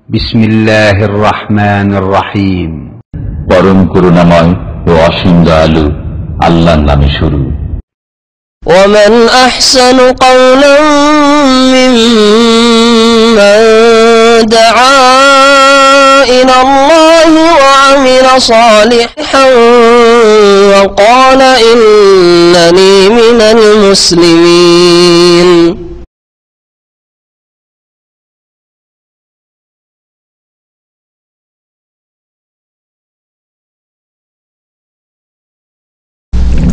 বিসমিল্লাহির রহমানির রহিম। পরম করুণাময় ও অসীম দয়ালু আল্লাহর নামে শুরু। ومن أحسن قولا ممن دعا إلى الله وعمل صالحا وقال إنني من المسلمين।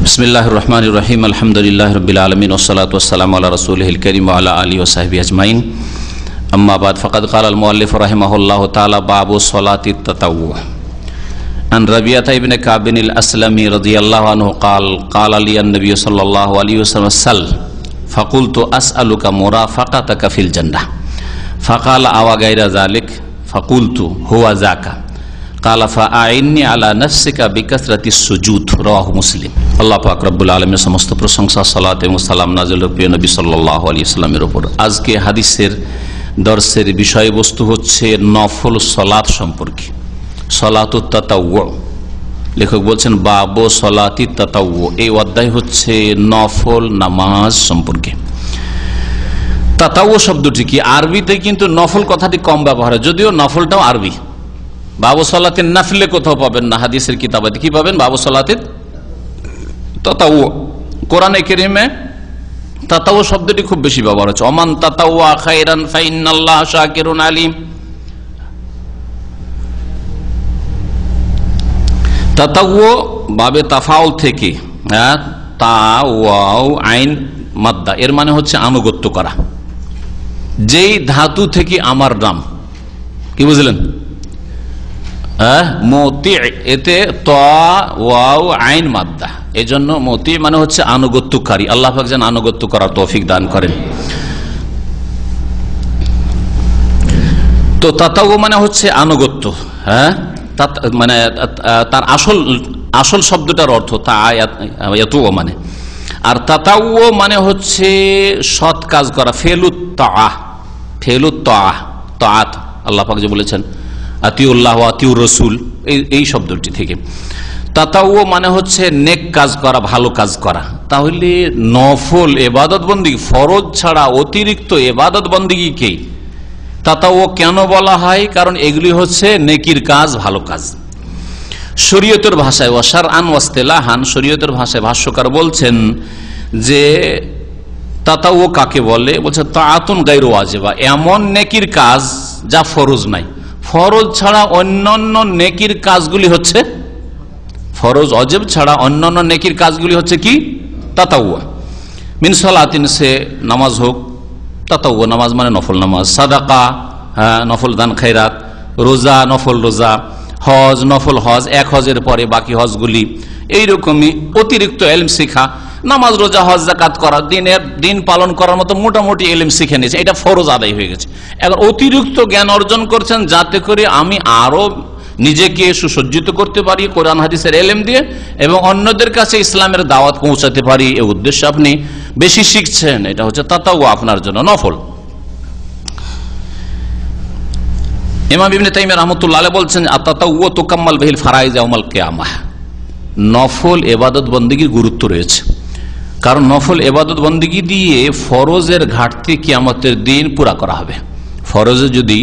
বিসমিল্লাহির রহমানির রহিম। আলহামদুলিল্লাহি রাব্বিল আলামিন ওয়াসসালাতু ওয়াসসালামু আলা রাসূলিহিল কারীম ওয়া আলা আলিহি ওয়া সাহবিহি আজমাইন। আম্মা বাদ, ফাকাদ ক্বালা আল মুআল্লিফ রাহিমাহুল্লাহু তাআলা বাবু সলাতিত তাতাওwu। আন রাবিয়াতা ইবনে কাব আল আসলামি রাদিয়াল্লাহু আনহু قال قال لي النبي صلى الله عليه وسلم سل فقلت اسالك مرافقتك في الجنه فقال او غير ذلك فقلت هو ذاك قال فاعني على نفسك بكثرة السجود رواه মুসলিম। আল্লাহ পাক রব্বুল আলামিনের সমস্ত প্রশংসা, সালাত এবং সালাম নাযিল হোক প্রিয় নবী সাল্লাল্লাহু আলাইহি ওয়াসাল্লামের উপর। আজকে হাদিসের দর্শের বিষয়বস্তু হচ্ছে নফল সালাত সম্পর্কে, সালাতুত তাতাওwu। লেখক বলছেন বাবু সালাতিত তাতাওwu, এই অধ্যায় হচ্ছে নফল নামাজ সম্পর্কে। তাতাওwu শব্দটি কি? আরবিতে কিন্তু নফল কথাটি কম ব্যবহার হয়, যদিও নফলটাও আরবি। বাবু সালাতের নাফিলে কোথাও পাবেন না, হাদিসের কিতাবাতে কি পাবেন? বাবু সালাতের তাতাওwu। কোরআনে কারীমে তাতাওwu শব্দটি খুব বেশি ব্যবহার হচ্ছে। ওমান তাতাওয়া খায়রান ফাইন্নাল্লাহা শাকিরুন আলিম। তাতাওwu বাবে তাফাউল থেকে, তা ওয়াও আইন মাদ্দা, এর মানে হচ্ছে আনুগত্য করা। যেই ধাতু থেকে আমার নাম, কি বুঝলেন? মতি, এতে ত ওয়াও আইন মাদ্দা, এই জন্য মতি মানে হচ্ছে আনুগত্যকারী। আল্লাহ পাক যেন আনুগত্য করার তৌফিক দান করেন। তো তাতাওwu মানে হচ্ছে আনুগত্য, মানে তার আসল শব্দটার অর্থ তাআতু মানে। আর তাতাওwu মানে হচ্ছে সৎ কাজ করা, ফেলুত তাআত। আল্লাহ পাক যে বলেছেন আতিউল্লাহ ওয়া আতিউর রাসূল, এই শব্দটি থেকে তাতাওwu মানে হচ্ছে নেক কাজ করা, ভালো কাজ করা। তাহলে নফল ইবাদত বন্দেগী, ফরজ ছাড়া অতিরিক্ত ইবাদত বন্দেগীকে তাতাওwu কেন বলা হয়? কারণ এগুলি হচ্ছে নেকির কাজ, ভালো কাজ। শরীয়তের ভাষায় ওয়াশারআন ওয়াসতিলাহান, শরীয়তের ভাষায় ভাষ্যকার বলছেন যে তাতাওwu কাকে বলে? বলছে তাআতুন গায়রু ওয়াজিবা, এমন নেকির কাজ যা ফরজ নাই। ফরজ ছাড়া অন্যান্য নেকির কাজগুলি হচ্ছে, ফরজ ওয়াজিব ছাড়া অন্যান্য নেকির কাজগুলি হচ্ছে কি? তাতাওwu। মিন সালাতিন, সে নামাজ হোক, তাতাওwu নামাজ মানে নফল নামাজ। সাদাকা, নফল দান খায়রাত। রোজা, নফল রোজা। হজ, নফল হজ, এক হজের পরে বাকি হজগুলি। এইরকমই অতিরিক্ত ইলম শিখা, নামাজ, রোজা, হজ, যাকাত করা, দিন পালন করার মতো মোটামুটি ইলম শিখে নিয়েছে, এটা ফরজ আদায় হয়ে গেছে। এখন অতিরিক্ত জ্ঞান অর্জন করছেন যাতে করে আমি আরো নিজেকে সুসজ্জিত করতে পারি কোরআন হাদিসের ইলম দিয়ে, এবং অন্যদের কাছে ইসলামের দাওয়াত পৌঁছাতে পারি, এই উদ্দেশ্যে আপনি বেশি শিখছেন। এটা হচ্ছে তাতাওwu, আপনার জন্য নফল। ইমাম ইবনে তাইমিয়া রাহমাতুল্লাহ আলাইহি বলছেন আত-তাতাওwu তুকাম্মাল বিহিল ফারাইজ ইয়াউমাল কিয়ামাহ। নফল ইবাদত বন্দেগীর গুরুত্ব রয়েছে, কারণ নফল ইবাদত বন্দেগী দিয়ে ফরজের ঘাটতি কিয়ামতের দিন পুরা করা হবে। ফরজে যদি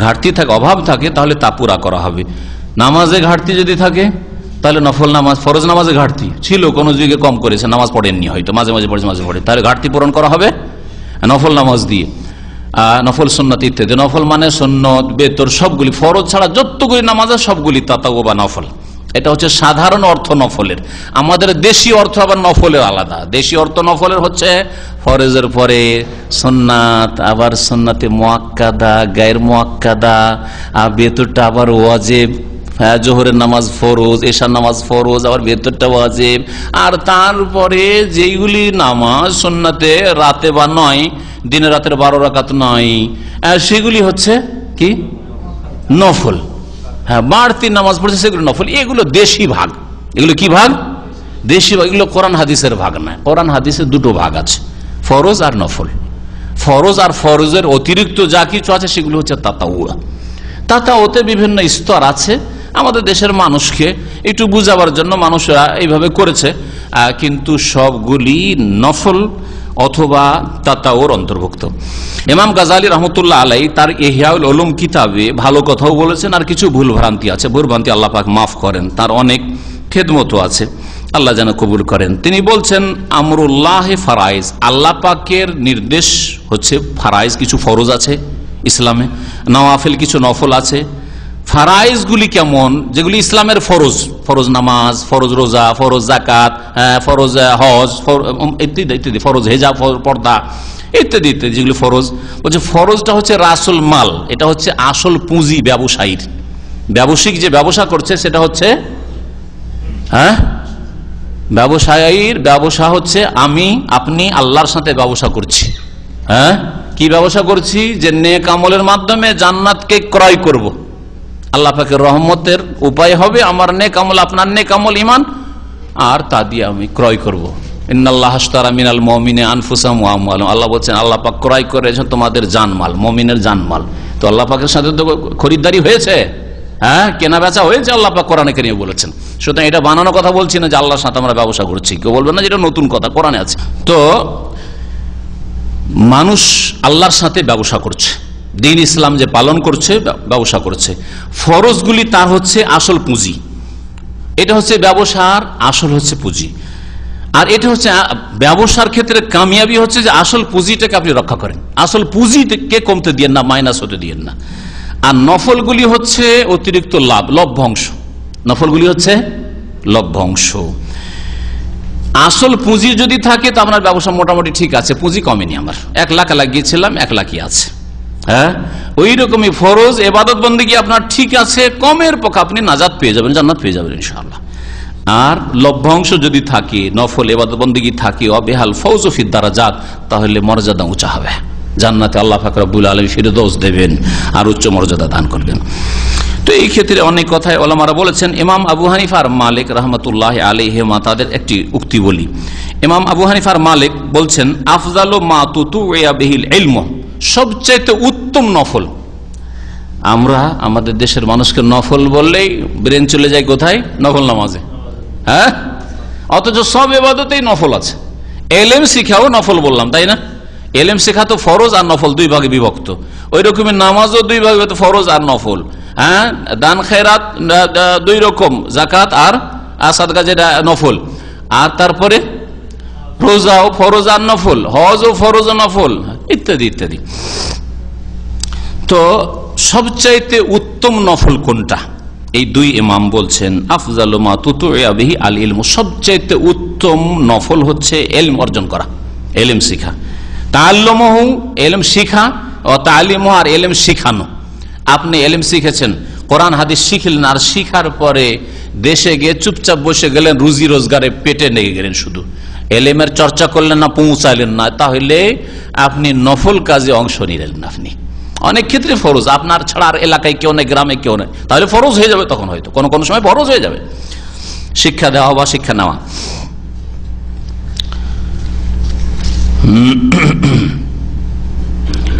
ঘাটতি থাকে, অভাব থাকে, তাহলে তা পুরা করা হবে। নামাজে ঘাটতি যদি থাকে, তাহলে নফল নামাজ, ফরজ নামাজে ঘাটতি ছিল, কোনো যুগে কম করেছে, নামাজ পড়েননি, হয়তো মাঝে মাঝে পড়েছে, মাঝে পড়ে, তাহলে ঘাটতি পূরণ করা হবে নফল নামাজ দিয়ে। নফল সুন্নাত ইত্যাদি, নফল মানে সুন্নত, বেতর, সবগুলি, ফরজ ছাড়া যতগুলি নামাজ সবগুলি তাতাওwu বা নফল। এটা হচ্ছে সাধারণ অর্থ নফলের। আমাদের দেশি অর্থ আবার নফলের আলাদা। দেশি অর্থ নফলের হচ্ছে ফরজের পরে সুন্নাত, আবার সুন্নাতে মুআক্কাদা, গায়র মুআক্কাদা, আর বেতরটা আবার ওয়াজিব। জোহরের নামাজ ফরজ, এশার নামাজ ফরজ, আবার বেতরটা ওয়াজিব। আর তারপরে যেইগুলি নামাজ সুন্নাতে রাতে বা নয়, দিনে রাতের 12 রাকাত নয়, সেগুলি হচ্ছে কি? নফল। বাড়তি নামাজ পড়ছে সেগুলো নফল। এগুলো দেশি ভাগ। এগুলো কি ভাগ? দেশি ভাগ। এগুলো কোরআন হাদিসের ভাগ নয়। কোরআন হাদিসের দুটো ভাগ আছে, ফরজ আর নফল। ফরজ আর ফরজের অতিরিক্ত যা কিছু আছে সেগুলো হচ্ছে তাতাওwu। তাতাওতে বিভিন্ন স্তর আছে, আমাদের দেশের মানুষকে একটু বুঝাবার জন্য মানুষরা এইভাবে করেছে, কিন্তু সবগুলি নফল অথবা তাতাওর অন্তর্ভুক্ত। ইমাম গাজালি রহমতুল্লাহ আলাই তার ইহয়াউল উলুম কিতাবে ভালো কথাও বলেছেন, আর কিছু ভুল ভ্রান্তি আছে, ভুল ভ্রান্তি আল্লাহ পাক মাফ করেন, তার অনেক খেদমতও আছে, আল্লাহ যেন কবুল করেন। তিনি বলছেন আমরুল্লাহ ফারাইজ, আল্লাহ পাকের নির্দেশ হচ্ছে ফারাইজ, কিছু ফরজ আছে ইসলামে, নওয়াফিল কিছু নফল আছে। ফারাইজগুলি কেমন? যেগুলি ইসলামের ফরজ, ফরজ নামাজ, ফরজ রোজা, ফরজ যাকাত, ফরজ হজ ইত্যাদি ইত্যাদি, ফরজ হেজাব, পর্দা ইত্যাদি ইত্যাদি যেগুলি ফরজ। বলছে ফরজটা হচ্ছে রাসুল মাল, এটা হচ্ছে আসল পুঁজি ব্যবসায়ীর, ব্যবসায়িক যে ব্যবসা করছে সেটা হচ্ছে ব্যবসায়ীর ব্যবসা হচ্ছে আমি আপনি আল্লাহর সাথে ব্যবসা করছি। কি ব্যবসা করছি? যে নেক আমলের মাধ্যমে জান্নাতকে ক্রয় করব, আল্লাহ পাকের রহমতের উপায় হবে আমার নেক আমল, আপনার নেক আমল ঈমান, আর তা দিয়ে আমি ক্রয় করব। ইন্নাল্লাহ আশতারা মিনাল মুমিনিনা আনফুসাহুম ওয়া আমওয়ালাহুম, আল্লাহ বলছেন আল্লাহ পাক ক্রয় করেছেন তোমাদের জানমাল, মুমিনের জানমাল। তো আল্লাহ পাকের সাথে তো খরিদ্দারি হয়েছে, কেনা বেচা হয়েছে, আল্লাহ পাক কোরআনে কারিমে বলেছেন। সুতরাং এটা বানানো কথা বলছি না যে আল্লাহর সাথে আমরা ব্যবসা করছি, কেউ বলবেন না যেটা নতুন কথা, কোরআনে আছে। তো মানুষ আল্লাহর সাথে ব্যবসা করছে, দিন ইসলাম যে পালন করছে ব্যবসা করছে, ফরজগুলি তার হচ্ছে আসল পুঁজি, এটা হচ্ছে ব্যবসার আসল হচ্ছে পুঁজি। আর এটা হচ্ছে ব্যবসার ক্ষেত্রে কামিয়াবি হচ্ছে যে আসল পুঁজিটাকে আপনি রক্ষা করেন, আসল পুঁজিকে কমতে দিয়েন না, মাইনাস হতে দিয়েন না। আর নফলগুলি হচ্ছে অতিরিক্ত লাভ, লভ্যাংশ, নফলগুলি হচ্ছে লভ্যাংশ। আসল পুঁজি যদি থাকে তো আপনার ব্যবসা মোটামুটি ঠিক আছে, পুঁজি কমেনি, আমার 1 লাখ লাগিয়েছিলাম 1 লাখই আছে। ওই রকমই ফরজ ইবাদত বন্দেগী আপনার ঠিক আছে, কমের পক্ষে আপনি নাজাত পেয়ে যাবেন, জান্নাত পেয়ে যাবেন ইনশাআল্লাহ। আর লভ্যাংশ যদি থাকে, নফল ইবাদত বন্দেগী থাকে, অবেহাল ফৌজু ফিদ দারাজাত, তাহলে মর্যাদা উঁচা হবে, জান্নাতে আল্লাহ পাক রব্বুল আলামিন ফিরদৌস দেবেন আর উচ্চ মর্যাদা দান করবেন। তো এই ক্ষেত্রে অনেক কথাই ওলামারা বলেছেন। ইমাম আবু হানিফা আর মালিক রহমতুল্লাহ আলাইহিমা তাদের একটি উক্তি বলি। ইমাম আবু হানিফা আর মালিক বলছেন আফজালু মা তুতুইয়া বিহিল ইলম, সবচেয়ে উত্তম নফল। আমরা আমাদের দেশের মানুষকে নফল বললেই ব্রেন চলে যায় কোথায়? নফল নামাজে। অথচ সব ইবাদতেই নফল আছে। এলেম শিখাও নফল বললাম, তাই না? এলেম শেখা তো ফরজ আর নফল 2 ভাগে বিভক্ত। ওই রকমের নামাজও 2 ভাগে বিভক্ত, ফরজ আর নফল। দান খেরাত 2 রকম, যাকাত আর সাদকা যেটা নফল। আর তারপরে রোজাও ফরজ আর নফল, হজও ফরজ ও নফল, ইত্যাদি ইত্যাদি। তো সবচাইতে উত্তম নফল কোনটা? এই 2 ইমাম বলছেন আফজালু মা তুতুইয়া বিহি আল ইলম, সবচাইতে উত্তম নফল হচ্ছে ইলম অর্জন করা, ইলম শিখা। তাআল্লুমহু, ইলম শিখা, ও তালিমহু, আর ইলম শিখানো। আপনি ইলম শিখেছেন, কোরআন হাদিস শিখলেন, আর শিখার পরে দেশে গিয়ে চুপচাপ বসে গেলেন, রুজি রোজগারে পেটে লেগে গেলেন, শুধু ইলমের চর্চা করলেন না, পৌঁছাইলেন না, তাহলে আপনি নফল কাজে অংশ নিলেন না। আপনি অনেক ক্ষেত্রে ফরজ, আপনার ছাড়া আর এলাকায় কেউ নেই, গ্রামে কেউ নেই, তাহলে ফরজ হয়ে যাবে, তখন হয়তো কোনো কোনো সময় ফরজ হয়ে যাবে শিক্ষা দেওয়া বা শিক্ষা নেওয়া।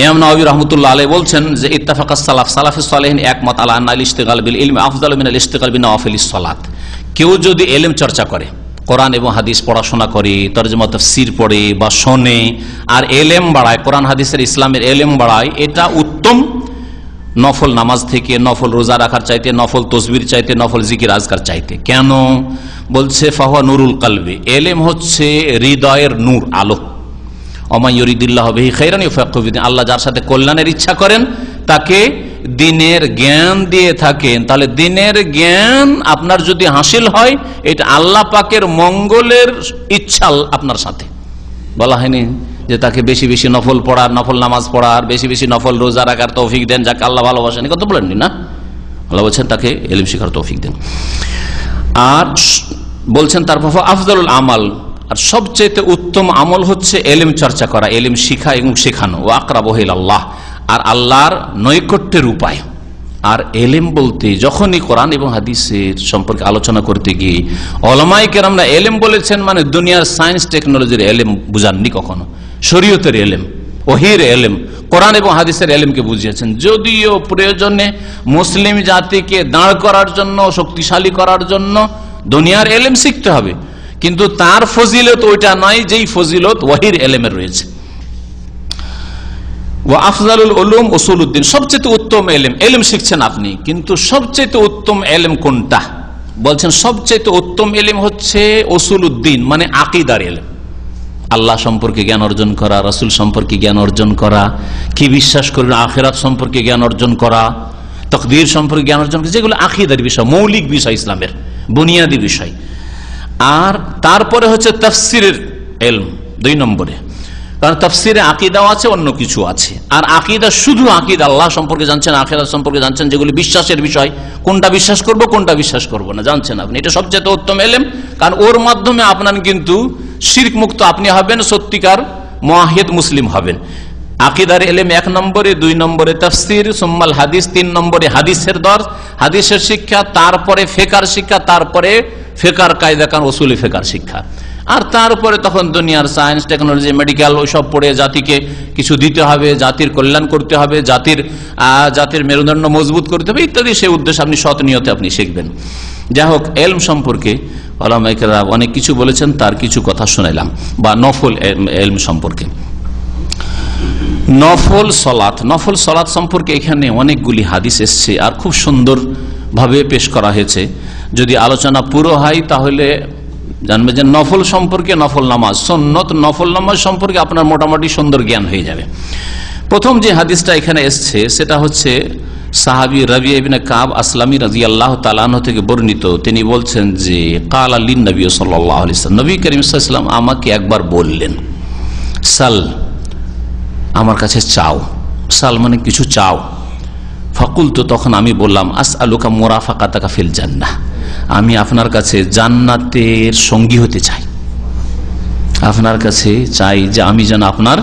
ইমাম নাওয়াবী রাহমাতুল্লাহ আলাইহি বলছেন যে ইত্তাফাকাস সালাফ, সালাফে সালেহিন একমত আলা আন্নাল ইশতিগাল বিল ইলমি আফদালু মিনাল ইশতিগাল বিনওয়াফিলিস সালাত। কেউ যদি ইলম চর্চা করে, কোরআন এবং হাদিস পড়াশোনা করে, তরজমা তাফসীর পড়ে বা শোনে, আর ইলম বাড়ায়, কোরআন হাদিসের ইসলামের ইলম বাড়ায়, এটা উত্তম নফল নামাজ থেকে, নফল রোজা রাখার চাইতে, নফল তসবির চাইতে, নফল জিকির আজকার চাইতে। কেন? বলছে ফাহুয়া নুরুল কলবি, ইলম হচ্ছে হৃদয়ের নূর, আলো। ওমা ইউরিদিল্লাহু বিহি খাইরান ইউফাক্কিহু ফিদ্দীন, আল্লাহ যার সাথে কল্যাণের ইচ্ছা করেন তাকে দিনের জ্ঞান দিয়ে থাকেন। তাহলে দিনের জ্ঞান আপনার যদি হাসিল হয়, এটা আল্লাহ পাকের মঙ্গলের ইচ্ছা আপনার সাথে। বলা হয়নি যে তাকে বেশি বেশি নফল পড়ার, নফল নামাজ পড়ার, বেশি বেশি নফল রোজা রাখার তৌফিক দেন, যাকে আল্লাহ ভালোবাসেন, কথা বলেননি না? আল্লাহ বলছেন তাকে ইলম শিখার তৌফিক দেন। আর বলছেন তারপর আফজালুল আমাল, আর সবচেয়ে উত্তম আমল হচ্ছে ইলম চর্চা করা, ইলম শিখা এবং শেখানো। ওয়া আকরাবু ইলাল্লাহ, আর আল্লাহর নৈকট্যের উপায়। আর ইলম বলতে যখনই কোরআন এবং হাদিসের সম্পর্কে আলোচনা করতে গিয়ে উলামায়ে কেরামরা ইলম বলেছেন মানে দুনিয়ার সায়েন্স টেকনোলজির ইলম বুঝাননি কখনো, শরীয়তের ইলম, ওহির এলেম, কোরআন এবং হাদিসের এলেমকে বুঝিয়েছেন। যদিও প্রয়োজনে মুসলিম জাতিকে দাঁড় করার জন্য, শক্তিশালী করার জন্য দুনিয়ার এলেম শিখতে হবে, কিন্তু তার ফজিলত ওইটা নয় যেই ফজিলত ওহির এলেমের রয়েছে। ওয়া আফজালুল উলুম উসুলুদ্দিন, সবচেয়ে উত্তম এলেম, এলেম শিখছেন আপনি, কিন্তু সবচেয়ে উত্তম এলেম কোনটা? বলছেন সবচেয়ে উত্তম এলেম হচ্ছে উসুলুদ্দিন, মানে আকীদার এলেম। আল্লাহ সম্পর্কে জ্ঞান অর্জন করা, রাসূল সম্পর্কে জ্ঞান অর্জন করা, কি বিশ্বাস করবেন আখিরাত সম্পর্কে জ্ঞান অর্জন করা, তাকদীর সম্পর্কে জ্ঞান অর্জন করা, যেগুলো আকীদার বিষয়, মৌলিক বিষয়, ইসলামের বুনিয়াদী বিষয়। আর তারপরে হচ্ছে তাফসীরের ইলম 2 নম্বরে, কারণ তাফসীরে আকীদাও আছে, অন্য কিছু আছে। আর আকীদা শুধু আকীদা, আল্লাহ সম্পর্কে জানছেন, আখিরাত সম্পর্কে জানছেন, যেগুলি বিশ্বাসের বিষয়, কোনটা বিশ্বাস করব কোনটা বিশ্বাস করব না জানছেন আপনি, এটা সবচেয়ে উত্তম ইলম। কারণ ওর মাধ্যমে আপনার কিন্তু শিরক মুক্ত আপনি হবেন, সত্যিকার মুওয়াহহিদ মুসলিম হবেন। আকীদার ইলম 1 নম্বরে, 2 নম্বরে তাফসীর, সুম্মাল হাদিস, 3 নম্বরে হাদিসের দর্স, হাদিসের শিক্ষা, তারপরে ফিকহের শিক্ষা, তারপরে ফিকহের কায়দা কানুন, উসুল ফিকহের শিক্ষা। আর তারপরে তখন দুনিয়ার সায়েন্স, টেকনোলজি, মেডিকেল ওইসব পড়ে জাতিকে কিছু দিতে হবে, জাতির কল্যাণ করতে হবে, জাতির মেরুদণ্ড মজবুত করতে হবে ইত্যাদি, সেই উদ্দেশ্যে আপনি সৎ নিয়তে আপনি শিখবেন। যাই হোক, এলম সম্পর্কে উলামায়ে কেরাম অনেক কিছু বলেছেন, তার কিছু কথা শোনাইলাম। বা নফল এলম সম্পর্কে, নফল সলাত সম্পর্কে এখানে অনেকগুলি হাদিস এসছে, আর খুব সুন্দর ভাবে পেশ করা হয়েছে। যদি আলোচনা পুরো হয় তাহলে জানবে যে নফল সম্পর্কে, নফল নামাজ, সুন্নত নফল নামাজ সম্পর্কে আপনার মোটামুটি সুন্দর জ্ঞান হয়ে যাবে। প্রথম যে হাদিসটা এখানে এসছে সেটা হচ্ছে সাহাবী রাবিয়া ইবনে কাব আসলামী রাদিয়াল্লাহু তাআলা আনহু থেকে বর্ণিত। তিনি বলছেন যে কাল আলিন নবী সাল্লাল্লাহু আলাইহি ওয়াসাল্লাম, নবী করিম সাল্লাল্লাহু আলাইহি ওয়াসাল্লাম আমাকে একবার বললেন, সাল, আমার কাছে চাও, সাল মানে কিছু চাও। ফাকুলতু, তখন আমি বললাম, আসআলুকা মুরাফাকাতাকা ফিল জান্নাহ, আমি আপনার কাছে জান্নাতের সঙ্গী হতে চাই, আপনার কাছে চাই যে আমি যেন আপনার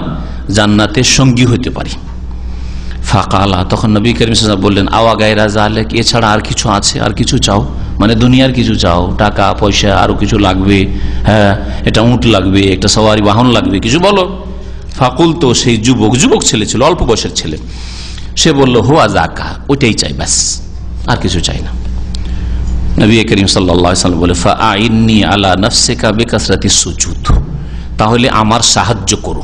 জান্নাতের সঙ্গী হতে পারি। ফাকালা, তখন নবী করিম সাল্লাল্লাহু আলাইহি ওয়াসাল্লাম বললেন, আওয়া গায়রা যালিক, এছাড়া আর কিছু আছে? আর কিছু চাও মানে দুনিয়ার কিছু চাও, টাকা পয়সা আরো কিছু লাগবে, হ্যাঁ এটা উট লাগবে, একটা সওয়ারি বাহন লাগবে, কিছু বলো। ফাকুল, তো সেই যুবক ছেলে ছিল, অল্প বয়সের ছেলে, সে বলল, হুয়া যাকা, ওইটাই চাই, ব্যাস আর কিছু চাই না। নবী করিম সাল্লাল্লাহু আলাইহি ওয়াসাল্লাম বলে, ফাআইন্নি আলা নাফসিকা বিকাসরাতিস সুজুদ, তাহলে আমার সাহায্য করো।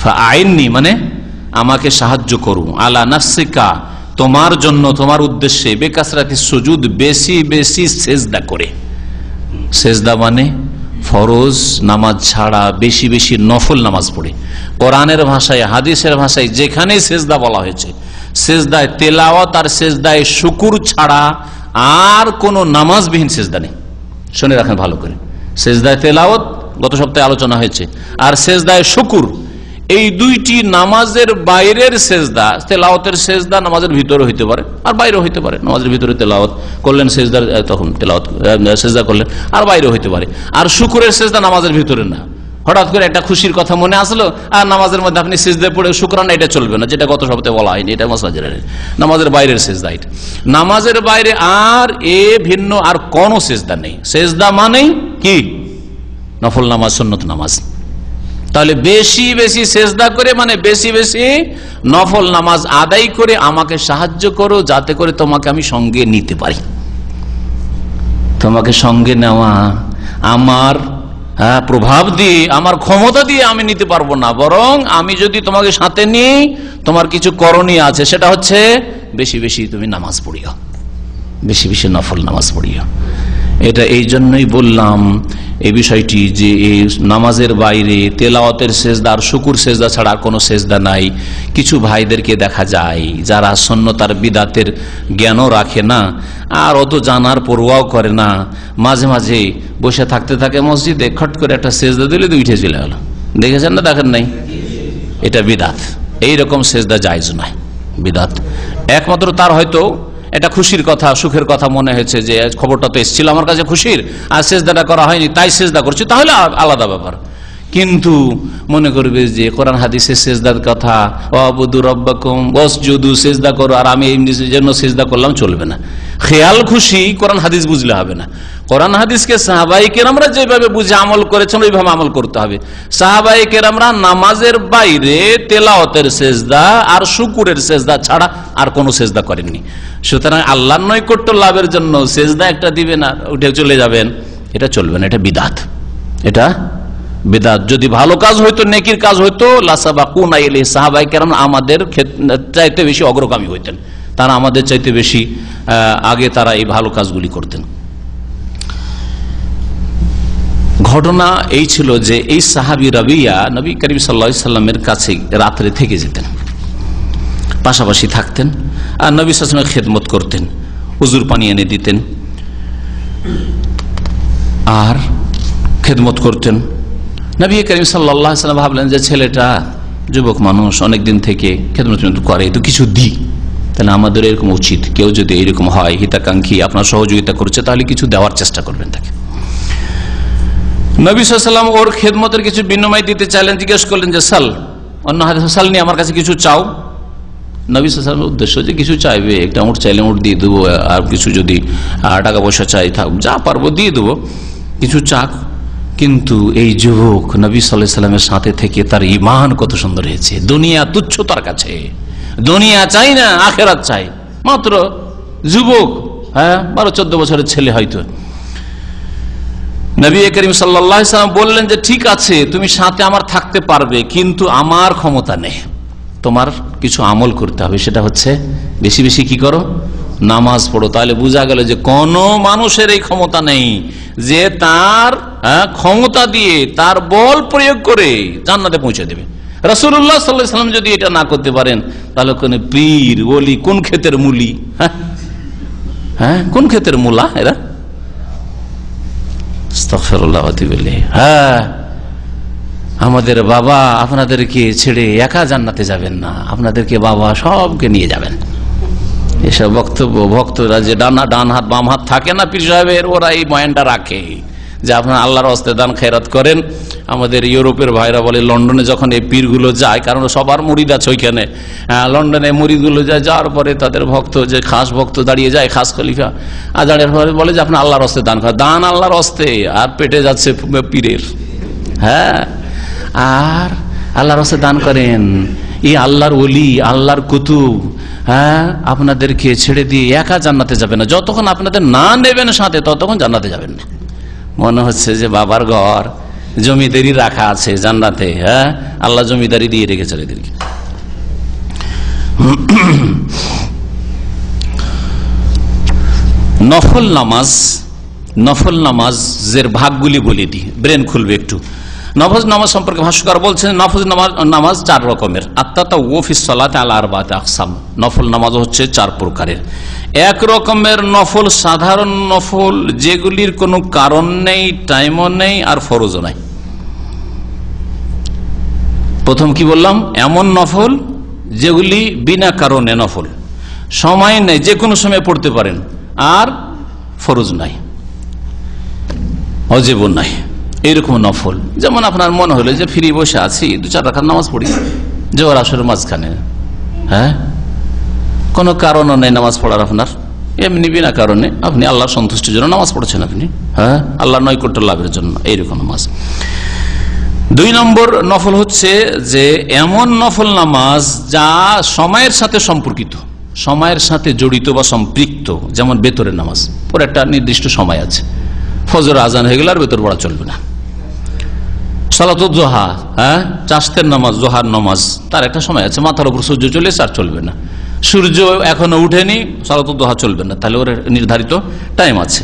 ফাআইন্নি মানে আমাকে সাহায্য করো, আলা নাফসিকা তোমার জন্য, তোমার উদ্দেশ্যে, বিকাসরাতিস সুজুদ বেশি বেশি সেজদা করে। সেজদা মানে ফরজ নামাজ ছাড়া বেশি বেশি নফল নামাজ পড়ে। কোরআনের ভাষায়, হাদিসের ভাষায় যেখানে সেজদা বলা হয়েছে, সেজদায় তেলাওয়াত আর সেজদায় শুকুর ছাড়া আর কোন নামাজবিহীন সেজদা নেই। শুনে রাখেন ভালো করে, সেজদায় তেলাওয়াত গত সপ্তাহে আলোচনা হয়েছে, আর সেজদায় শুকুর, এই দুইটি নামাজের বাইরের সেজদা। তেলাওয়াতের সেজদা নামাজের ভিতরে হইতে পারে আর বাইরে হইতে পারে, নামাজের ভিতরে তেলাওয়াত করলেন, সেজদার তখন তেলাওয়াত সেজদা করলেন, আর বাইরে হইতে পারে। আর শুকুরের সেজদা নামাজের ভিতরে না, হঠাৎ করে একটা খুশির কথা মনে আসলো আর নামাজের মধ্যে আপনি সেজদায় পড়ে শুকরানা, এটা চলবে না, যেটা গত সপ্তাহে বলা হয়নি, এটা নামাজের বাইরের সেজদা। এটা নামাজের বাইরে আর ভিন্ন আর কোন সেজদা নেই। সেজদা মানেই কি? নফল নামাজ, সুন্নত নামাজ। তাহলে বেশি বেশি সেজদা করে মানে বেশি বেশি নফল নামাজ আদায় করে আমাকে সাহায্য করো, যাতে করে তোমাকে আমি সঙ্গে নিতে পারি। তোমাকে সঙ্গে নেওয়া আমার প্রভাব দিয়ে, আমার ক্ষমতা দিয়ে আমি নিতে পারবো না, বরং আমি যদি তোমাকে সাথে নিই, তোমার কিছু করণীয় আছে, সেটা হচ্ছে বেশি বেশি তুমি নামাজ পড়িও, বেশি বেশি নফল নামাজ পড়িও। এটা এই জন্যই বললাম এই বিষয়টি, যে এই নামাজের বাইরে তেলাওয়াতের সেজদা আর শুকুর সেজদা ছাড়া আর কোনো সেজদা নাই। কিছু ভাইদেরকে দেখা যায় যারা সুন্নতার বিদাতের জ্ঞানও রাখে না, আর অত জানার পরোয়াও করে না, মাঝে মাঝে বসে থাকতে থাকে মসজিদে, খট করে একটা সেজদা দিলে উঠে চলে গেল। দেখেছেন না? দেখেন নাই? এটা বিদাত। এইরকম সেজদা জায়েজ নয়, বিদাত। একমাত্র তার হয়তো এটা খুশির কথা, সুখের কথা মনে হয়েছে, যে খবরটা তো এসেছিল আমার কাছে খুশির, আর সেজদাটা করা হয়নি তাই সেজদা করছি, তাহলে আলাদা ব্যাপার। কিন্তু মনে করবে যে কোরআন হাদিসের সেজদার কথা, ওয়াবুদু রাব্বাকুম ওয়াসজুদু, সেজদা করো, আর আমি এমনি জন্য সেজদা করলাম, চলবে না। খেয়াল খুশি কোরআন হাদিস বুঝলে হবে না। কোরআন হাদিসকে সাহাবায়ে কেরামরা যেভাবে বুঝে আমল করেছেন ওইভাবে আমল করতে হবে। সাহাবায়ে কেরামরা নামাজের বাইরে তেলাওয়াতের সেজদা আর শুকুরের সেজদা ছাড়া আর কোনো সেজদা করেননি। সুতরাং আল্লাহর নৈকট্য লাভের জন্য সেজদা একটা দিবেন আর উঠে চলে যাবেন, এটা চলবে না, এটা বিদআত, এটা বিদআত। যদি ভালো কাজ হইতো, নেকির কাজ হইতো, লাসাবাকুনা ইলাইহি, সাহাবায়ে কেরাম আমাদের চাইতে বেশি অগ্রগামী হইতেন, তারা আমাদের চাইতে বেশি আগে তারা এই ভালো কাজগুলি করতেন। ঘটনা এই ছিল যে এই সাহাবী রাবিয়া নবী করিম সাল্লাল্লাহু আলাইহি সাল্লামের কাছে রাত্রে থেকে যেতেন, পাশাপাশি থাকতেন আর নবী সাল্লাল্লাহু আলাইহি ওয়াসাল্লামের খেদমত করতেন, হুজুর পানি এনে দিতেন আর খেদমত করতেন। নবী করিম সাল্লাল্লাহু আলাইহি ওয়াসাল্লাম ভাবলেন যে ছেলেটা যুবক মানুষ, অনেকদিন থেকে খেদমত করে, তো কিছু দিই, তাহলে আমাদের এরকম উচিত, কেউ যদি এরকম হয় হিতাকাঙ্ক্ষী, আপনার সহযোগিতা করছে, তাহলে কিছু দেওয়ার চেষ্টা করবেন তাকে। নবী সাল্লাল্লাহু আলাইহি ওয়াসাল্লাম ওর খেদমতের কিছু বিনিময় দিতে চাইলেন, জিজ্ঞেস করলেন যে সাল, অন্য হাদিসে সাল নিয়ে আমার কাছে কিছু চাও। নবী সাল্লাল্লাহু আলাইহি ওয়াসাল্লামের উদ্দেশ্য যে কিছু চাইবে, একটা উট চাইলে উট দিয়ে দেবো, আর কিছু যদি টাকা পয়সা চাই থাক, যা পারবো দিয়ে দেবো, কিছু চাক। কিন্তু এই যুবক নবী সাল্লাল্লাহু আলাইহি ওয়াসাল্লামের সাথে থেকে তার ঈমান কত সুন্দর হয়েছে। দুনিয়া তুচ্ছ তার কাছে, দুনিয়া চাই না, আখিরাত চাই। মাত্র যুবক, 12-14 বছরের ছেলে হয়তো। নবী করিম সাল্লাল্লাহু আলাইহি ওয়াসাল্লাম বললেন যে ঠিক আছে, তুমি সাথে আমার থাকতে পারবে, কিন্তু আমার ক্ষমতা নেই, তোমার কিছু আমল করতে হবে, সেটা হচ্ছে বেশি বেশি কি করো, নামাজ পড়ো। তাহলে বোঝা গেল যে কোন মানুষের এই ক্ষমতা নেই যে তার ক্ষমতা দিয়ে, তার বল প্রয়োগ করে জান্নাতে পৌঁছে দেবে। রাসূলুল্লাহ সাল্লাল্লাহু আলাইহি ওয়াসাল্লাম যদি এটা না করতে পারেন, তাহলে কোন পীর ওলি, কোন ক্ষেতের মুলি, কোন ক্ষেতের মুলা এরা, আস্তাগফিরুল্লাহ ওয়া আতুবু ইলাইহি। আমাদের বাবা আপনাদেরকে ছেড়ে একা জান্নাতে যাবেন না, আপনাদেরকে বাবা সবকে নিয়ে যাবেন। এসব বক্তব্য ভক্তরা যে ডান হাত বাম হাত থাকে না পীর সাহেবের, ওরা এই বয়ানটা রাখে যে আপনার আল্লাহর হস্তে দান খেরাত করেন। আমাদের ইউরোপের ভাইরা বলে লন্ডনে যখন এই পীরগুলো যায়, কারণ সবার মুরিদ আছে ওইখানে, লন্ডনে মুরিদগুলো যায়, যাওয়ার পরে তাদের ভক্ত যে খাস ভক্ত দাঁড়িয়ে যায়, খাস খলিফা, আর দাঁড়িয়ে পরে বলে যে আপনার আল্লাহর হস্তে দান করেন, দান আল্লাহর হস্তে, আর পেটে যাচ্ছে পীরের। আর আল্লাহর হস্তে দান করেন, এই আল্লাহর ওলি, আল্লাহর কুতুব আপনাদেরকে ছেড়ে দিয়ে একা জান্নাতে যাবে না, যতক্ষণ আপনাদের না নেবেন সাথে ততক্ষণ জান্নাতে যাবেন না। মনে হচ্ছে যে বাবার ঘর, জমিদারি রাখা আছে জান্নাতে, আল্লাহ জমিদারি দিয়ে রেখেছে এদেরকে। নফল নামাজের ভাগগুলি বলে দিই, ব্রেন খুলবে একটু। নফল নামাজ সম্পর্কে ভাষ্যকার বলছেন নফল নামাজ 4 রকমের। আত্তাতাওয়্যু ফিস সালাতি আলা 4 আকসাম। নফল নামাজ হচ্ছে 4 প্রকারের। এক রকমের নফল সাধারণ নফল, যেগুলির কোনো কারণ নেই, টাইমও নেই, আর ফরজও নাই। প্রথম কি বললাম, এমন নফল যেগুলি বিনা কারণে নফল, সময় নেই, যে কোনো সময় পড়তে পারেন, আর ফরজ নাই, ওয়াজিবও নাই, এইরকম নফল। যেমন আপনার মনে হলো যে ফ্রি বসে আছি, 2-4 রাকাত নামাজ পড়ি জোহর আসরের মাঝখানে, কোনো কারণও নেই নামাজ পড়ার, আপনার এমনি বিনা কারণে আপনি আল্লাহর সন্তুষ্টির জন্য নামাজ পড়ছেন, আপনি আল্লাহর নৈকট্য লাভের জন্য, এইরকম নামাজ। 2 নম্বর নফল হচ্ছে যে এমন নফল নামাজ যা সময়ের সাথে সম্পর্কিত, সময়ের সাথে জড়িত বা সম্পৃক্ত, যেমন বেতরের নামাজ, ওর একটা নির্দিষ্ট সময় আছে, ফজর আজান হয়ে গেলে আর বেতর পড়া চলবে না। সালাতুল জোহা, চাষতের নামাজ, জোহার নামাজ, তার একটা সময় আছে, মাথার উপর সূর্য চলে এসে আর চলবে না, সূর্য এখনো উঠেনি, সালাতুল জোহা চলবে না, তাহলে ওর নির্ধারিত টাইম আছে।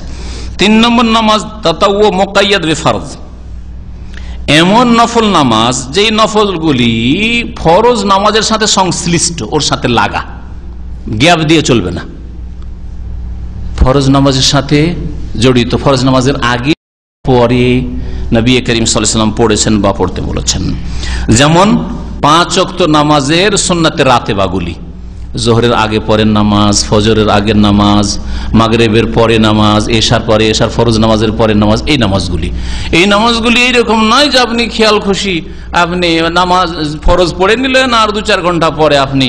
3 নম্বর নামাজ তাতাওয়্যু মুকাইয়াদ বিফরজ, এমন নফল নামাজ যেই নফলগুলি ফরজ নামাজের সাথে সংশ্লিষ্ট, ওর সাথে লাগা, গ্যাপ দিয়ে চলবে না, ফরজ নামাজের সাথে জড়িত, ফরজ নামাজের আগে পরে নবী করিম সাল্লাল্লাহু আলাইহি ওয়াসাল্লাম পড়েছেন বা পড়তে বলেছেন। যেমন 5 ওয়াক্ত নামাজের সুন্নাতে রাতেবাগুলি, জোহরের আগে পরের নামাজ, ফজরের আগের নামাজ, মাগরিবের পরে নামাজ, এশার পরে, এশার ফরজ নামাজের পরে নামাজ, এই নামাজগুলি এইরকম নয় যে আপনি খেয়াল খুশি আপনি নামাজ ফরজ পড়ে নিলেন আর 2-4 ঘন্টা পরে আপনি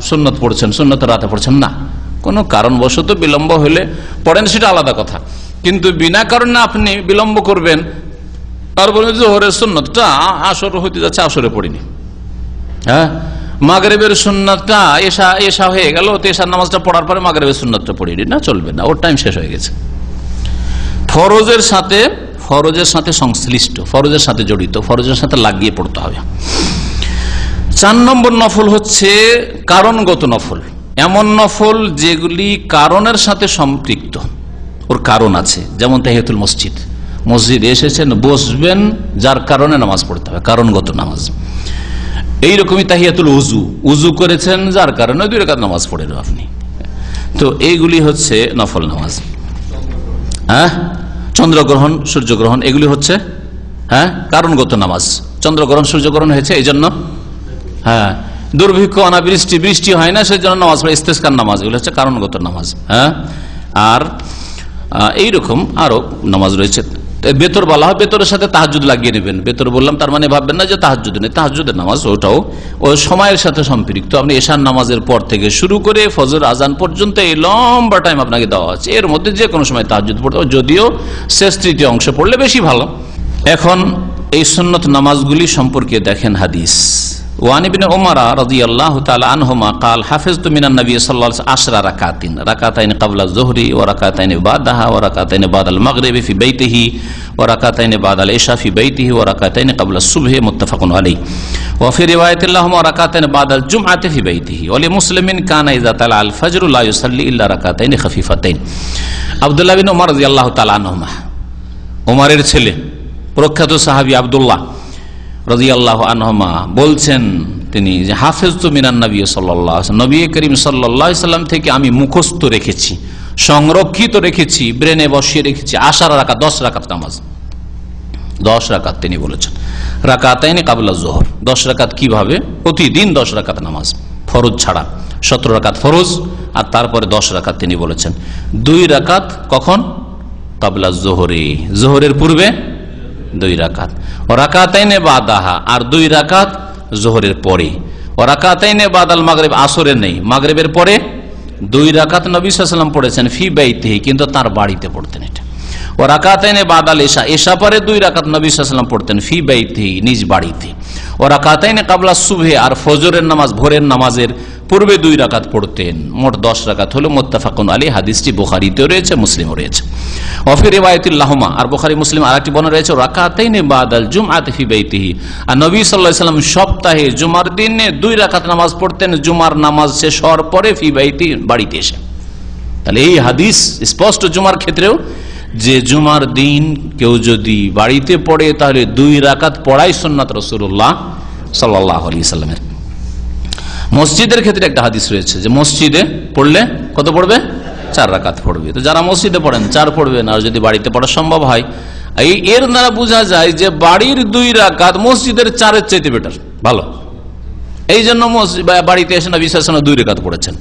সুন্নত পড়ছেন, সুন্নত রাতে পড়ছেন না। কোনো কারণবশত বিলম্ব হলে পড়েন, সেটা আলাদা কথা, কিন্তু বিনা কারণে আপনি বিলম্ব করবেন আর বলবেন জোহরের সুন্নতটা আসর হইতে যাচ্ছে, আসরে পড়িনি, হ্যাঁ মাগরিবের সুন্নতটা এশা হয়ে গেল, তো এশার নামাজটা পড়ার পরে মাগরিবের সুন্নতটা পড়িনি, না, চলবে না, ওর টাইম শেষ হয়ে গেছে। ফরজের সাথে সংশ্লিষ্ট, ফরজের সাথে জড়িত, ফরজের সাথে লাগিয়ে পড়তে হবে। 4 নম্বর নফল হচ্ছে কারণগত নফল, এমন নফল যেগুলি কারণের সাথে সম্পৃক্ত, ওর কারণ আছে। যেমন তাহিয়াতুল মসজিদ, মসজিদে এসেছেন, বসবেন, যার কারণে নামাজ পড়তে হবে, কারণগত নামাজ। এইরকমই তাহিয়াতুল উজু করেছেন, যার কারণে 2 রাকাত নামাজ পড়েন আপনি। তো এইগুলি হচ্ছে নফল নামাজ। হ্যাঁ, চন্দ্রগ্রহণ, সূর্যগ্রহণ, এগুলি হচ্ছে কারণগত নামাজ। চন্দ্রগ্রহণ, সূর্যগ্রহণ হয়েছে এই জন্য, হ্যাঁ দুর্ভিক্ষ, অনাবৃষ্টি, বৃষ্টি হয় না, সেই জন্য নামাজ পড়ে, ইস্তেসকার নামাজ, এগুলো হচ্ছে কারণগত নামাজ। হ্যাঁ, আর এইরকম আরো নামাজ রয়েছে। বেতর বলা হয়, বেতরের সাথে তাহাজ্জুদ লাগিয়ে নেবেন। বেতর বললাম তার মানে ভাববেন না যে তাহাজ্জুদ নেই, তাহাজ্জুদের নামাজ ওটাও ওই সময়ের সাথে সম্পৃক্ত। আপনি এশার নামাজের পর থেকে শুরু করে ফজর আজান পর্যন্ত এই লম্বা টাইম আপনাকে দেওয়া আছে, এর মধ্যে যে কোনো সময় তাহাজ্জুদ পড়তে হবে, যদিও শেষ 3য় অংশ পড়লে বেশি ভালো। এখন এই সুন্নত নামাজগুলি সম্পর্কে দেখেন হাদিস। ওয়ান ইবনে উমর রাদিয়াল্লাহু তাআলা আনহুমা قال حفظت من النبي صلى الله عليه وسلم 10 ركعات ركعتين قبل الظهر وركعتين بعدها وركعتين بعد المغرب في بيته وركعتين بعد العشاء في بيته وركعتين قبل الصبح متفق عليه وفي روايه لهما ركعتين بعد الجمعه في بيته ولمسلم كان اذا طلع الفجر لا يصلي الا ركعتين خفيفتين। আব্দুল্লাহ বিন উমর রাদিয়াল্লাহু তাআলা আনহুমা, উমরের ছেলে প্রখ্যাত সাহাবী আব্দুল্লাহ রাদিয়াল্লাহু আনহুমা বলছেন, তিনি যে হাফেজতু মিনান নবী সাল্লাল্লাহু আলাইহি ওয়াসাল্লাম, নবী করিম সাল্লাল্লাহু আলাইহি ওয়াসাল্লাম থেকে আমি মুখস্থ রেখেছি, সংরক্ষিত রেখেছি, ব্রেনে বসিয়ে রেখেছি 10 রাকাত, 10 রাকাত নামাজ, 10 রাকাত তিনি বলেছেন। রাকাতাইনি কাবলা যোহর, 10 রাকাত কিভাবে? প্রতিদিন 10 রাকাত নামাজ, ফরজ ছাড়া 17 রাকাত ফরজ, আর তারপরে 10 রাকাত তিনি বলেছেন। 2 রাকাত কখন? কাবলা যোহরে, যোহরের পূর্বে 2 রাকাত, ও রাকাতাইনে বাদাহা, আর 2 রাকাত যোহরের পরে, ও রাকাতাইনে বাদাল মাগরিব, আসরের নেই, মাগরিবের পরে 2 রাকাত নবী সাল্লাল্লাহু আলাইহি ওয়াসাল্লাম পড়েছেন ফি বাইতিহি, কিন্তু তার বাড়িতে পড়তেন এটা। ও রাকাতাইনে বাদাল এশা, এশা পরে 2 রাকাত নবী সাল্লাল্লাহু আলাইহি ওয়াসাল্লাম পড়তেন ফি বাইতিহি, নিজ বাড়িতে। ও রাকাতাইনে কাবলা সুবহে, আর ফজরের নামাজ, ভোরের নামাজের পূর্বে 2 রাকাত পড়তেন। মোট 10 রাকাত হলো। মুত্তাফাকুন আলাইহি, হাদিসটি বুখারীতেও রয়েছে, মুসলিমও রয়েছে। ওয়াফি রিওয়ায়াতিল লাহুমা, আর বুখারী মুসলিম আরেকটি বর্ণনা রয়েছে, রাকাতাইনে বাদাল জুমআতি ফি বাইতিহি, আর নবী সাল্লাল্লাহু আলাইহি ওয়াসাল্লাম সপ্তাহে জুমার দিনে 2 রাকাত নামাজ পড়তেন, জুমার নামাজ শেষ হওয়ার পরে ফি বাইতি, বাড়িতে এসে। তাহলে এই হাদিস স্পষ্ট জুমার ক্ষেত্রেও, যে জুমার দিন কেউ যদি বাড়িতে পড়ে তাহলে 2 রাকাত পড়াই সুন্নাত রাসূলুল্লাহ সাল্লাল্লাহু আলাইহি ওয়াসাল্লামের। মসজিদের ক্ষেত্রে একটা হাদিস রয়েছে যে মসজিদে পড়লে কত পড়বে? 4 রাকাত পড়বে। তো যারা মসজিদে পড়েন 4 পড়বেন, আর যদি বাড়িতে পড়া সম্ভব হয়, এর দ্বারা বোঝা যায় যে বাড়ির 2 রাকাত মসজিদের 4-এর চাইতে বেটার, ভালো। এই জন্য বাড়িতে এসে নবী সাল্লাল্লাহু আলাইহি ওয়াসাল্লাম 2 রাকাত পড়েছেন।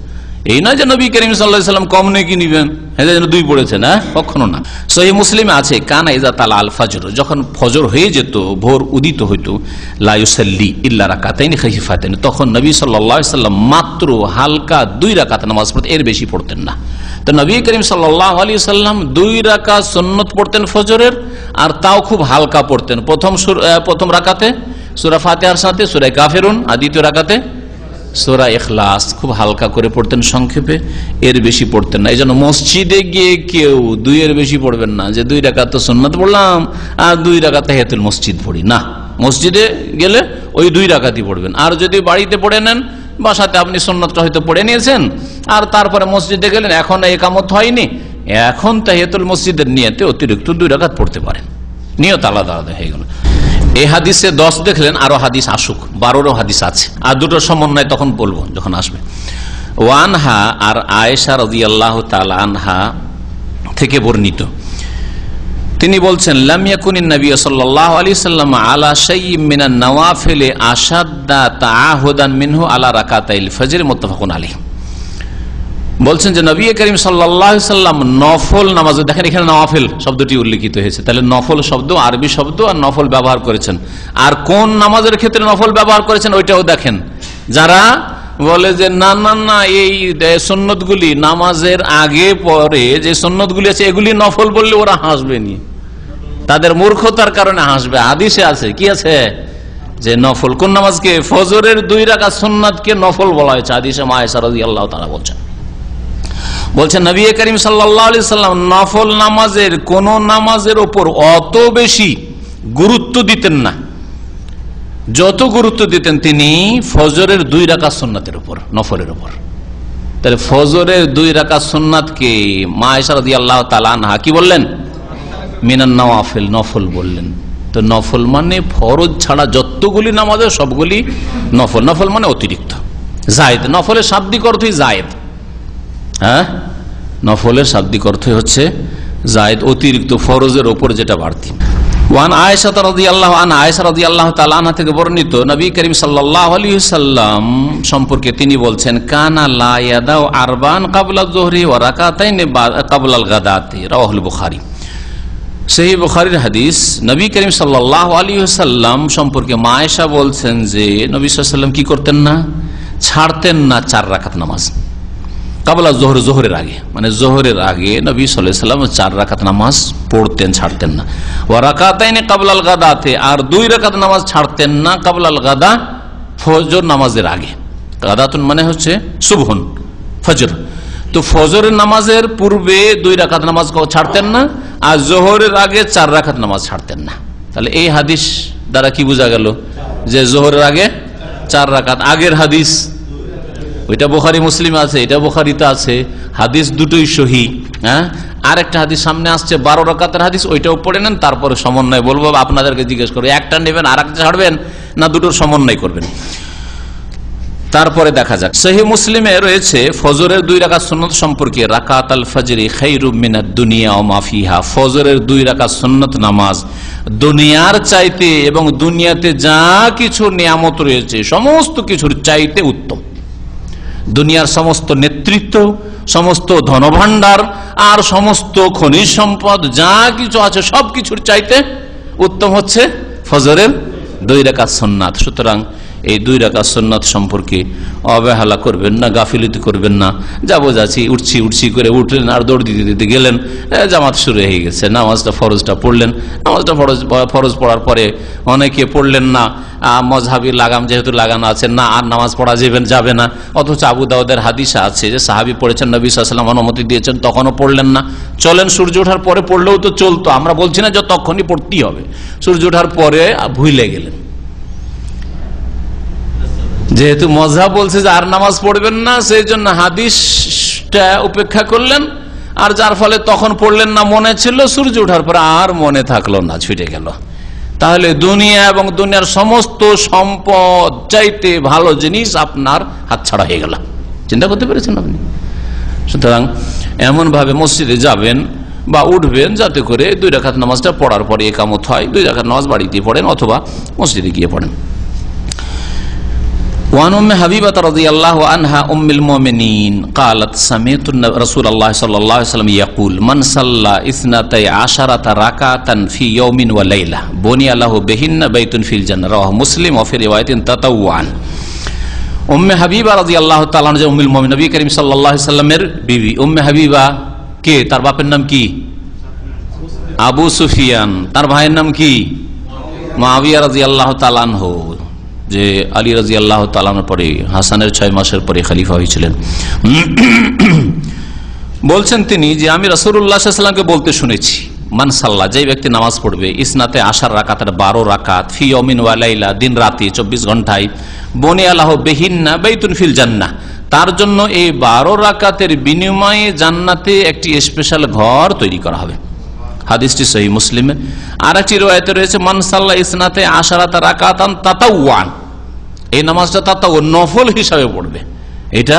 এই নয় যে নবী করিম সাল্লাল্লাহু আলাইহি ওয়াসাল্লাম কম নেকি নিবেন, এজন্য 2 পড়েছেন, হ্যাঁ, কখনো না। সহিহ মুসলিমে আছে, কানা ইযা তালা আল ফজর, যখন ফজর হয়ে যেত, ভোর উদিত হইতো, লা ইউসাল্লি ইল্লা রাকাতাইনি খাফিফাতাইনি, তখন নবী সাল্লাল্লাহু আলাইহি ওয়াসাল্লাম মাত্র হালকা 2 রাকাত নামাজ পড়তেন, এর বেশি পড়তেন না। তো নবী করিম সাল্লাল্লাহু আলাইহি ওয়াসাল্লাম 2 রাকাত সুন্নত পড়তেন ফজরের, আর তাও খুব হালকা পড়তেন। প্রথম রাকাতে সূরা ফাতিহার সাথে সূরা কাফিরুন, আর দ্বিতীয় রাকাতে সূরা ইখলাস, খুব হালকা করে পড়তেন, সংক্ষেপে, এর বেশি পড়তেন না। এই জন্য মসজিদে গিয়ে কেউ 2 এর বেশি পড়বেন না, যে 2 রাকাত তো সুন্নাত পড়লাম আর 2 রাকাত তাহিয়াতুল মসজিদ পড়ি না। মসজিদে গেলে ওই 2 রাকাতই পড়বেন। আর যদি বাড়িতে পড়ে নেন, বাসাতে আপনি সুন্নাতটা হয়তো পড়ে নিয়েছেন, আর তারপরে মসজিদে গেলেন, এখন ইকামত হয়নি, এখন তাহিয়াতুল মসজিদের নিয়তে অতিরিক্ত 2 রাকাত পড়তে পারেন, নিয়ত আলাদা আলাদা হয়ে গেল। এই হাদিসে 10 দেখলেন, আরো হাদিস আসুক, 12 হাদিস আছে, আর দুটোর সমন্বয় তখন বলবো যখন আসবে। ওয়ানহা, আর আয়েশা রাদিয়াল্লাহু তাআলা আনহা থেকে বর্ণিত, তিনি বলছেন লাম ইয়াকুনিন নবী সাল্লাল্লাহু আলাইহি সাল্লাম আলা শাইইন মিনান নওয়াফিল আশাদ্দা তাআহুদান মিনহু আলা রাকাতাইল ফজর মুত্তাফাকুন আলাইহি। বলছেন যে নবী করিম সাল্লাল্লাহু আলাইহি সাল্লাম নফল নামাজ, দেখেন এখানে নওয়াফিল শব্দটি উল্লেখিত হয়েছে, তাহলে নফল শব্দ আরবি শব্দ আর নফল ব্যবহার করেছেন। আর কোন নামাজের ক্ষেত্রে নফল ব্যবহার করেছেন ওইটাও দেখেন। যারা বলে যে না না না এই সুন্নতগুলি নামাজের আগে পরে যে সুন্নতগুলি আছে এগুলি নফল বললে ওরা হাসবে নি, তাদের মূর্খতার কারণে হাসবে। হাদিসে আছে কি আছে যে নফল কোন নামাজকে, ফজরের 2 রাকাত সুন্নাতকে নফল বলা হয়েছে। হাদিসে মা আয়েশা রাদিয়াল্লাহু তাআলা বলছেন নবী করিম সাল্লাল্লাহু আলাইহি সাল্লাম নফল নামাজের কোন নামাজের উপর অত বেশি গুরুত্ব দিতেন না যত গুরুত্ব দিতেন তিনি ফজরের 2 রাকাত সুন্নাতের উপর, নফলের উপর। তাহলে ফজরের 2 রাকাত সুন্নাতকে মা আয়েশা রাদিয়াল্লাহু তাআলা আনহা কি বললেন? মিনান নওয়াফিল, নফল বললেন। তো নফল মানে ফরজ ছাড়া যতগুলি নামাজের সবগুলি নফল। নফল মানে অতিরিক্ত, জায়েদ। নফলের শাব্দিক অর্থই জায়েদ। হ্যাঁ, নফলের শাব্দিক অর্থ হচ্ছে জায়েদ, অতিরিক্ত, ফরজের ওপর যেটা বাড়তি। ওয়ান আয়েশা রাদিয়াল্লাহু আনহা, আয়েশা রাদিয়াল্লাহু তাআলা আনহা থেকে বর্ণিত নবী করিম সাল্লাল্লাহু আলাইহি ওয়াসাল্লাম সম্পর্কে তিনি বলছেন কানা লা ইয়াদাউ আরবান ক্বাবলা যুহরি ওয়া রাকাতাইন ক্বাবলা আল গাদাতি, রাওয়াহুল বুখারী। সহিহ বুখারীর হাদিস। নবী করিম সাল্লাল্লাহু আলাইহি ওয়াসাল্লাম সম্পর্কে মা আয়েশা বলছেন যে নবী সাল্লাল্লাহু আলাইহি ওয়াসাল্লাম কি করতেন না, ছাড়তেন না 4 রাকাত নামাজ কাবলা জোহর, জোহরের আগে, মানে জোহরের আগে নবী সাল্লাল্লাহু আলাইহি ওয়াসাল্লাম 4 রাকাত নামাজ পড়তেন, ছাড়তেন না। ওয়া রাকাতাইন ক্বাবলা আল গাদাতে, আর 2 রাকাত নামাজ ছাড়তেন না ক্বাবলা আল গাদা, ফজর নামাজের আগে। গাদাতুন মানে হচ্ছে সুবহুন, ফজর। তো ফজরের নামাজের পূর্বে 2 রাকাত নামাজ ছাড়তেন না, আর জোহরের আগে 4 রাকাত নামাজ ছাড়তেন না। তাহলে এই হাদিস দ্বারা কি বোঝা গেল যে জোহরের আগে 4 রাকাত। আগের হাদিস ওইটা বুখারী মুসলিম আছে, এটা বুখারীতে আছে, হাদিস দুটোই সহিহ। হ্যাঁ, আর একটা হাদিস সামনে আসছে 12 রাকাতের হাদিস, ওইটাও পড়ে নেন, তারপরে সমন্বয় বলবো। আপনাদেরকে জিজ্ঞেস করবো একটা নেবেন আর একটা ছাড়বেন না দুটোর সমন্বয় করবেন, তারপরে দেখা যাক। সহিহ মুসলিমে রয়েছে ফজরের 2 রাকাত সুন্নাত সম্পর্কে, রাকাত আল ফজরি খায়রুম মিনাদ দুনিয়া ওয়া মা ফিহা, ফজরের 2 রাকাত সুন্নাত নামাজ দুনিয়ার চাইতে এবং দুনিয়াতে যা কিছু নিয়ামত রয়েছে সমস্ত কিছুর চাইতে উত্তম। দুনিয়ার সমস্ত নেতৃত্ব, সমস্ত ধনভাণ্ডার আর সমস্ত খনিজ সম্পদ যা কিছু আছে সবকিছুর চাইতে উত্তম হচ্ছে ফজরের 2 রাকাত সুন্নাত। সুতরাং এই 2 রাকাত সুন্নাত সম্পর্কে অবহেলা করবেন না, গাফিলতি করবেন না। যাবো যাচ্ছি উঠছি করে উঠলেন আর দৌড় দিতে দিতে গেলেন, জামাত শুরু হয়ে গেছে, নামাজটা ফরজটা পড়লেন, নামাজটা ফরজ পড়ার পরে অনেকে পড়লেন না, মজহাবি লাগাম যেহেতু লাগানো আছে না আর নামাজ পড়া যাবে না। অথচ আবু দাউদের হাদিসে আছে যে সাহাবী পড়েছেন, নবী সাল্লাল্লাহু আলাইহি ওয়াসাল্লাম অনুমতি দিয়েছেন, তখনও পড়লেন না। চলেন সূর্য ওঠার পরে পড়লেও তো চলতো, আমরা বলছি না যে তখনই পড়তেই হবে। সূর্য ওঠার পরে ভুলে গেলেন, যেহেতু মজহাব বলছে যে আর নামাজ পড়বেন না, সেই জন্য হাদিসটা উপেক্ষা করলেন, আর যার ফলে তখন পড়লেন না, মনে ছিল, সূর্য ওঠার পর আর মনে থাকলো না, ছুটে গেল। তাহলে দুনিয়া এবং দুনিয়ার সমস্ত সম্পদ চাইতে ভালো জিনিস আপনার হাতছাড়া হয়ে গেল। চিন্তা করতে পেরেছেন আপনি? সুতরাং এমন ভাবে মসজিদে যাবেন বা উঠবেন যাতে করে 2 রাকাত নামাজটা পড়ার পরে ইকামত হয়, 2 রাকাত নামাজ বাড়িতে পড়েন অথবা মসজিদে গিয়ে পড়েন। وعن أم حبيبة رضي الله عنها أم المؤمنين قالت سمعت رسول الله صلى الله عليه وسلم يقول من صلى 12 ركعة في يوم وليلة بني له بهن بيت في الجنة رواه مسلم وفي رواية تطوعا। উম্মে হাবিবা রাদিয়াল্লাহু তাআলা আনহা, উম্মুল মুমিনিন, নবী করিম সাল্লাল্লাহু আলাইহি সাল্লামের বিবি। উম্মে হাবিবা কে? তার বাপের নাম কি? আবু সুফিয়ান। তার ভাইয়ের নাম কি? মুআবিয়া রাদিয়াল্লাহু তাআলা আনহু, যে আলী রাদিয়াল্লাহু তাআলা আনহুর পরে হাসানের 6 মাসের পরে খলিফা হয়েছিলেন। বলছেন তিনি যে আমি রাসূলুল্লাহ সাল্লাল্লাহু আলাইহি ওয়াসাল্লামকে বলতে শুনেছি, মান সাল্লা, যে ব্যক্তি নামাজ পড়বে, 12 রাকাতের 12 রাকাত, ফি ইয়াউমিন ওয়া লাইলা, দিন রাতে 24 ঘন্টায়, বনিয়া লাহু বিহিন্না বাইতুন ফিল জান্নাহ, তার জন্য এই 12 রাকাতের বিনিময়ে জান্নাতে একটি স্পেশাল ঘর তৈরি করা হবে। হাদিসটি সহিহ মুসলিমে। আর একটি riwayate রয়েছে মান সাল্লা 12 রাকাতান তাতাওয়ান, এই নামাজটা তাতাওয়া, নফল হিসাবে পড়বে। এটা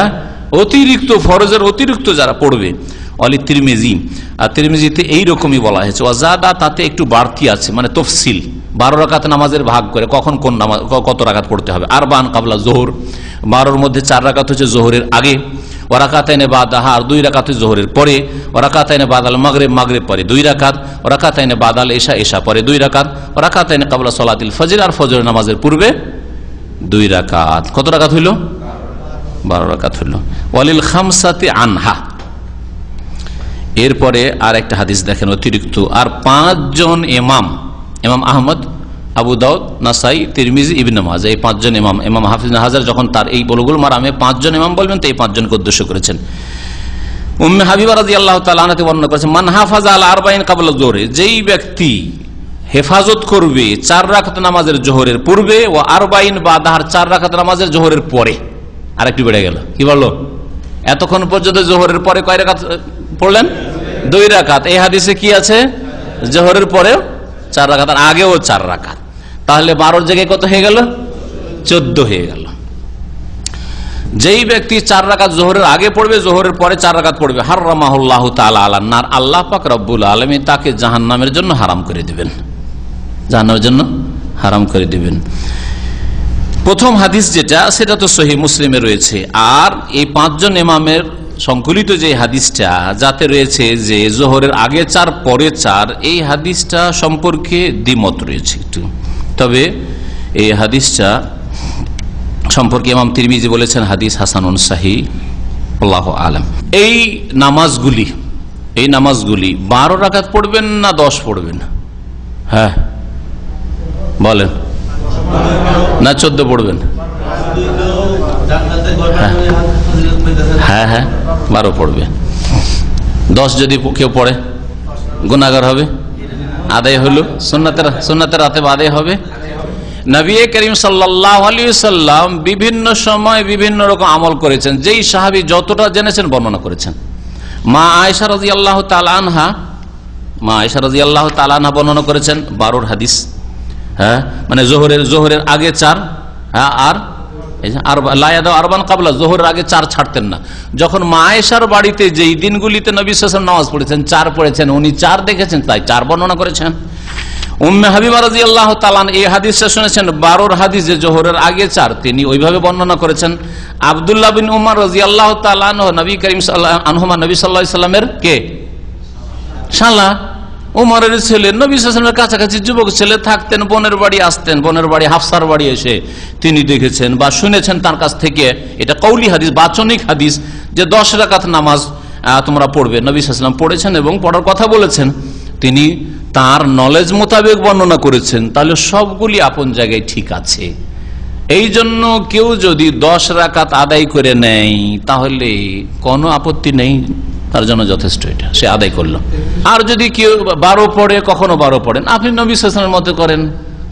অতিরিক্ত, ফরজের অতিরিক্ত যারা পড়বে, অলি তিরমিজি, আর তিরমিজিতে এইরকমই বলা হয়েছে। ওয়াজাদা, তাতে একটু বাড়তি আছে, মানে তফসিল, 12 রাকাত নামাজের ভাগ করে কখন কোন নামাজ কত রাকাত পড়তে হবে। আরবান কাবলা জোহর, 12-র মধ্যে 4 রাকাত হচ্ছে জোহরের আগে, ওয়ারাকাতাইনে বাদাহা, আর 2 রাকাত জোহরের পরে, ওয়ারাকাতাইনে বাদাল মাগরিব, মাগরিব পরে 2 রাকাত, ওয়ারাকাতাইনে বাদাল এশা, এশা পরে 2 রাকাত, ওয়ারাকাতাইনে কাবলা সালাতিল ফজর, আর ফজরের নামাজের পূর্বে 2 রাকাত। কত রাকাত হইল? 12 রাকাত হইল। ওয়ালিল খামসাতি আনহা, এরপরে আর একটা হাদিস দেখেন অতিরিক্ত, আর 5 জন ইমাম, ইমাম আহমদ, আবু দাউদ, নাসাই, তিরমিজি, ইবনে মাজাহ, এই 5 জন ইমাম, ইমাম হাফিজ ইবনে হাজার যখন তার এই বুলুগুল মারামে 5 জন ইমাম বলবেন, তো এই 5 জনকে উদ্দেশ্য করেছেন। উম্মে হাবিবা রাদিয়াল্লাহু তাআলা আনহা বর্ণনা করেছেন, মান হাফাজা আলা 40 ক্বাবলা যোহরে, যেই ব্যক্তি হেফাজত করবে 4 রাকাত নামাজের জোহরের পূর্বে, ও 40 বাদাহ, 4 রাকাত নামাজের জোহরের পরে। আরেকটু বেড়ে গেল, কি বললো? এতক্ষণ পর্যন্ত জোহরের পরে কয় রাকাত পড়লেন? 2 রাকাত। এই হাদিসে কি আছে? জোহরের পরেও 4 রাকাত, আর আগেও 4 রাকাত। তাহলে 12-র জায়গায় কত হয়ে গেল? 14 হয়ে গেল। যেই ব্যক্তি 4 রাকাত জোহরের আগে পড়বে, জোহরের পরে 4 রাকাত পড়বে, হারামাহুল্লাহু তাআলা আলান নার, আল্লাহ পাক রব্বুল আলামিন তাকে জাহান্নামের জন্য হারাম করে দিবেন, জাহান্নামের জন্য হারাম করে দিবেন। প্রথম হাদিস যেটা, সেটা তো সহিহ মুসলিমে রয়েছে। আর এই 5 জন ইমামের সংকলিত যে হাদিসটা, যাতে রয়েছে যে জোহরের আগে 4 পরে 4, এই হাদিসটা সম্পর্কে দ্বিমত রয়েছে একটু। তবে এই হাদিসটা সম্পর্কে ইমাম তিরমিজি বলেছেন হাদিস হাসানুন সহিহ, আল্লাহু আলাম। এই নামাজগুলি 12 রাকাত পড়বেন না 10 পড়বেন? হ্যাঁ বলেন, না 14 পড়বেন? হ্যাঁ হ্যাঁ 12 পড়বে। 10 যদি কেউ পড়ে গুনাহগার হবে, আদায় হলো, সুন্নাতের রাতে আদায় হবে। নবী করিম সাল্লাল্লাহু আলাইহি ওয়াসাল্লাম বিভিন্ন সময় বিভিন্ন রকম আমল করেছেন, যেই সাহাবী যতটা জেনেছেন বর্ণনা করেছেন। মা আয়েশা রাদিয়াল্লাহু তাআলা আনহা বর্ণনা করেছেন 12 হাদিস। হ্যাঁ, মানে জোহরের আগে 4, হ্যাঁ, আর আরবান কাবলা, জোহরের আগে 4 ছাড়তেন না। যখন মা আয়েশার বাড়িতে যেই দিনগুলিতে নবী সাল্লাল্লাহু আলাইহি ওয়াসাল্লাম নামাজ পড়েছেন 4 পড়েছেন, উনি 4 দেখেছেন, তাই 4 বর্ণনা করেছেন। উম্মে হাবিবা রাদিয়াল্লাহু তাআলা এই হাদিসটা শুনেছেন 12 হাদিস, যে জোহরের আগে 4, তিনি ওইভাবে বর্ণনা করেছেন। আব্দুল্লাহ বিন উমর রাদিয়াল্লাহু তাআলা নবী করিম সাল্লাল্লাহু আলাইহি ওয়াসাল্লামের কে? শালা, উমরের ছেলে, নবী সাল্লাল্লাহু আলাইহি ওয়াসাল্লামের কাছাকাছি যুবক ছেলে থাকতেন, বোনের বাড়ি আসতেন, বোনের বাড়ি হাফসার বাড়ি এসে তিনি দেখেছেন বা শুনেছেন তার কাছ থেকে। এটা কওলি হাদিস, বাচনিক হাদিস, যে 10 রাকাত নামাজ তোমরা পড়বে, নবী সাল্লাল্লাহু আলাইহি ওয়াসাল্লাম পড়েছেন এবং পড়ার কথা বলেছেন। তিনি তার নলেজ মোতাবেক বর্ণনা করেছেন, তাহলে সবগুলি আপন জায়গায় ঠিক আছে। এই জন্য কেউ যদি 10 রাকাত আদায় করে নেয় তাহলে কোনো আপত্তি নেই, তার জন্য যথেষ্ট, এটা সে আদায় করলো। আর যদি কেউ 12 পড়ে, কখনো 12 পড়েন, আপনি নবী সাল্লাল্লাহু আলাইহি ওয়াসাল্লামের মতো করেন,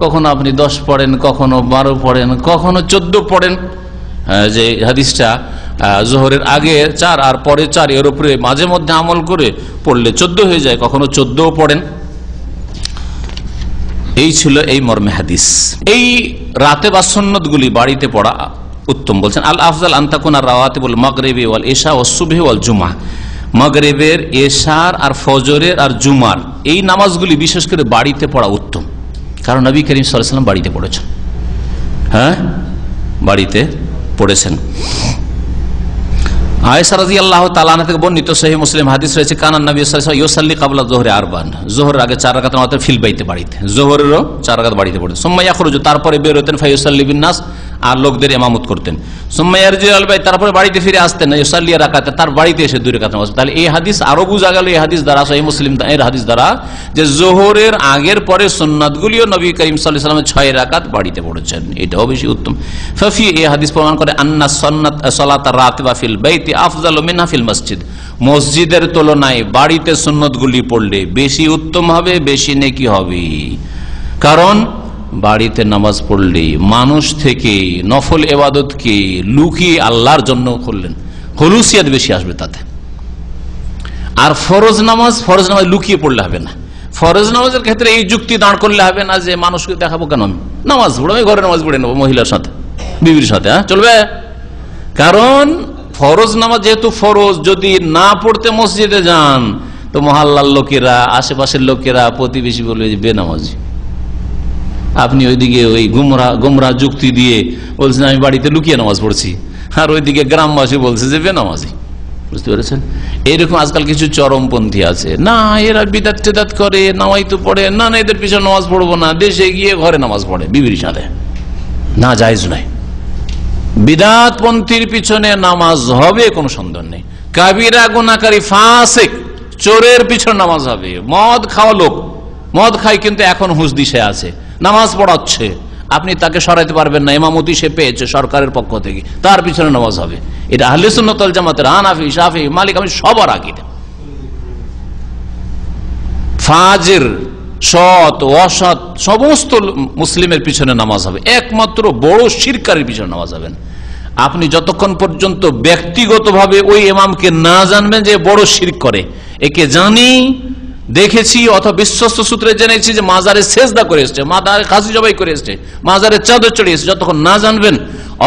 কখনো আপনি 10 পড়েন, কখনো 12 পড়েন, কখনো 14 পড়েন। যে হাদিসটা জোহরের আগে 4 আর পরে 4, এর উপরে মাঝে মধ্যে আমল করে পড়লে 14 হয়ে যায়, কখনো 14 পড়েন। এই ছিল এই মর্মে হাদিস। এই রাতে বা সুন্নতগুলি বাড়িতে পড়া উত্তম বলছেন। আল আফজাল আন তাকুনা রাওয়াতিবুল মাগরিবি ওয়াল ইশা ওয়াস সুবহি ওয়াল জুমআ, মাগরিবের, এশার আর ফজরের আর জুমার এই নামাজগুলি বিশেষ করে বাড়িতে পড়া উত্তম, কারণ নবী করিম সাল্লাল্লাহু আলাইহি ওয়াসাল্লাম বাড়িতে পড়েছেন। হ্যাঁ, বাড়িতে পড়েছেন। আয়েশা রাদিয়াল্লাহু তাআলা আনহা থেকে বর্ণিত সহিহ মুসলিম হাদিস রয়েছে, কানান নবী সাল্লাল্লাহু আলাইহি ওয়াসাল্লাম ইউসাল্লি ক্বাবলা যুহরি আরবান, যোহরের আগে 4 রাকাত নামাজ ফিল বাইতে, বাড়িতে, যোহরেরও 4 রাকাত বাড়িতে পড়তেন। সুম্মা ইয়াখরুজু, তারপরে বের হতেন, ফায়ুসাল্লি বিন নাস, আর লোকদের ইমামত করতেন। সুম্মা ইয়ারজিউ আল বাইত, তারপরে বাড়িতে ফিরে আসতেন, ইউসাল্লি রাকাত, তার বাড়িতে এসে 2 রাকাত নামাজ। তাহলে এই হাদিস আরো বোঝা গেল, এই হাদিস দ্বারা, সহিহ মুসলিম এর হাদিস দ্বারা, যে যোহরের আগের পরে সুন্নাতগুলিও নবী করিম সাল্লাল্লাহু আলাইহি ওয়াসাল্লাম 6 রাকাত বাড়িতে পড়েছেন, এটাও বেশি উত্তম। ফাফি, এই হাদিস প্রমাণ করে আন্না সুন্নাত সালাত রাতিবা ফিল বাইতি আফজালু মিনহা ফিল মসজিদ, মসজিদের তুলনায় বাড়িতে সুন্নতগুলি পড়লে বেশি উত্তম হবে, বেশি নেকি হবে। কারণ বাড়িতে নামাজ পড়লে মানুষ থেকে নফল ইবাদতকে লুকিয়ে আল্লাহর জন্য করলেন, খুলুসিয়াত বেশি আসবে তাতে। আর ফরজ নামাজ লুকিয়ে পড়লে হবে না। ফরজ নামাজের ক্ষেত্রে এই যুক্তি দাঁড় করলে হবে না যে মানুষকে দেখাবো কেন আমি নামাজ পড়বো, আমি ঘরে নামাজ পড়ে নেবো মহিলার সাথে, বিবির সাথে, হ্যাঁ চলবে। কারণ ফরজ নামাজ যেহেতু ফরজ, যদি না পড়তে মসজিদে যান তো মহল্লার লোকেরা, আশেপাশের লোকেরা, প্রতিবেশী বলবে যে বেনামাজি। আপনি ওইদিকে ওই গুমরা যুক্তি দিয়ে বলছেন আমি বাড়িতে লুকিয়ে নামাজ পড়ছি, আর ওইদিকে গ্রামবাসী বলছে যে বেনামাজি। বুঝতে পেরেছেন? এইরকম আজকাল কিছু চরমপন্থী আছে, না এরা বিদাত টেদাত করে, নামাই তো পড়ে না, এদের পিছনে নামাজ পড়বো না, দেশে গিয়ে ঘরে নামাজ পড়ে বিবির সাথে। না, জায়েজ নয়। বিদাত পন্থীর পিছনে নামাজ হবে কোনো সন্দেহ নেই। কাবিরা গুনাহকারী ফাসিক চোরের পিছনে নামাজ হবে। মদ খাওয়া লোক মদ খায় কিন্তু এখন হুঁশ দিশে আছে, নামাজ পড়াচ্ছে, আপনি তাকে সরাইতে পারবেন না, ইমামতি সে পেয়েছে সরকারের পক্ষ থেকে, তার পিছনে নামাজ হবে। এটা আহলে সুন্নাত ওয়াল জামাতের হানাফি, শাফি, মালিক, আমি সবার আকীদা। ফাজির, সৎ, অসৎ সমস্ত মুসলিমের পিছনে নামাজ হবে, একমাত্র বড় শিরকারের পিছনে নামাজ হবেন। আপনি যতক্ষণ পর্যন্ত ব্যক্তিগতভাবে ওই ইমামকে না জানবেন যে বড় শিরক করে, একে জানি, দেখেছি অথবা বিশ্বস্ত সূত্রে জেনেছি যে মাজারে সেজদা করে এসছে, মাজারে খাসি জবাই করে এসছে, মাজারে চাদর চড়িয়ে এসছে, যতক্ষণ না জানবেন,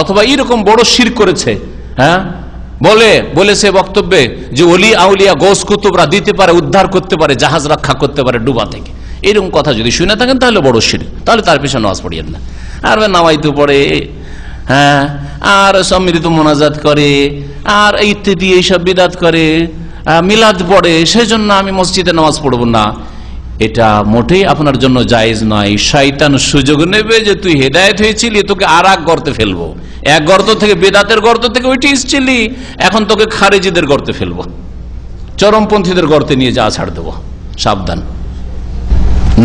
অথবা এরকম বড় শিরক করেছে, হ্যাঁ বলেছে বক্তব্যে যে ওলি আউলিয়া গোস কুতুবরা দিতে পারে, উদ্ধার করতে পারে, জাহাজ রক্ষা করতে পারে ডুবা থেকে, এরকম কথা যদি শুনে থাকেন তাহলে বড় শিরক, তাহলে তার পিছনে নামাজ পড়িয়েন না। আর নামাইতে পড়ে, হ্যাঁ, আর সম্মিলিত মোনাজাত করে, আর ইত্যাদি এইসব বিদাত করে, মিলাদ পড়ে, সেজন্য আমি মসজিদে নামাজ পড়বো না, এটা মোটেই আপনার জন্য জায়েজ নয়। শয়তান সুযোগ নেবে যে তুই হেদায়েত হয়েছিলি, তোকে আর এক গর্তে ফেলবো, এক গর্ত থেকে, বেদাতের গর্ত থেকে ওইটি এসেছিলি, এখন তোকে খারেজিদের গর্তে ফেলবো, চরমপন্থীদের গর্তে নিয়ে যা ছাড় দেবো, সাবধান।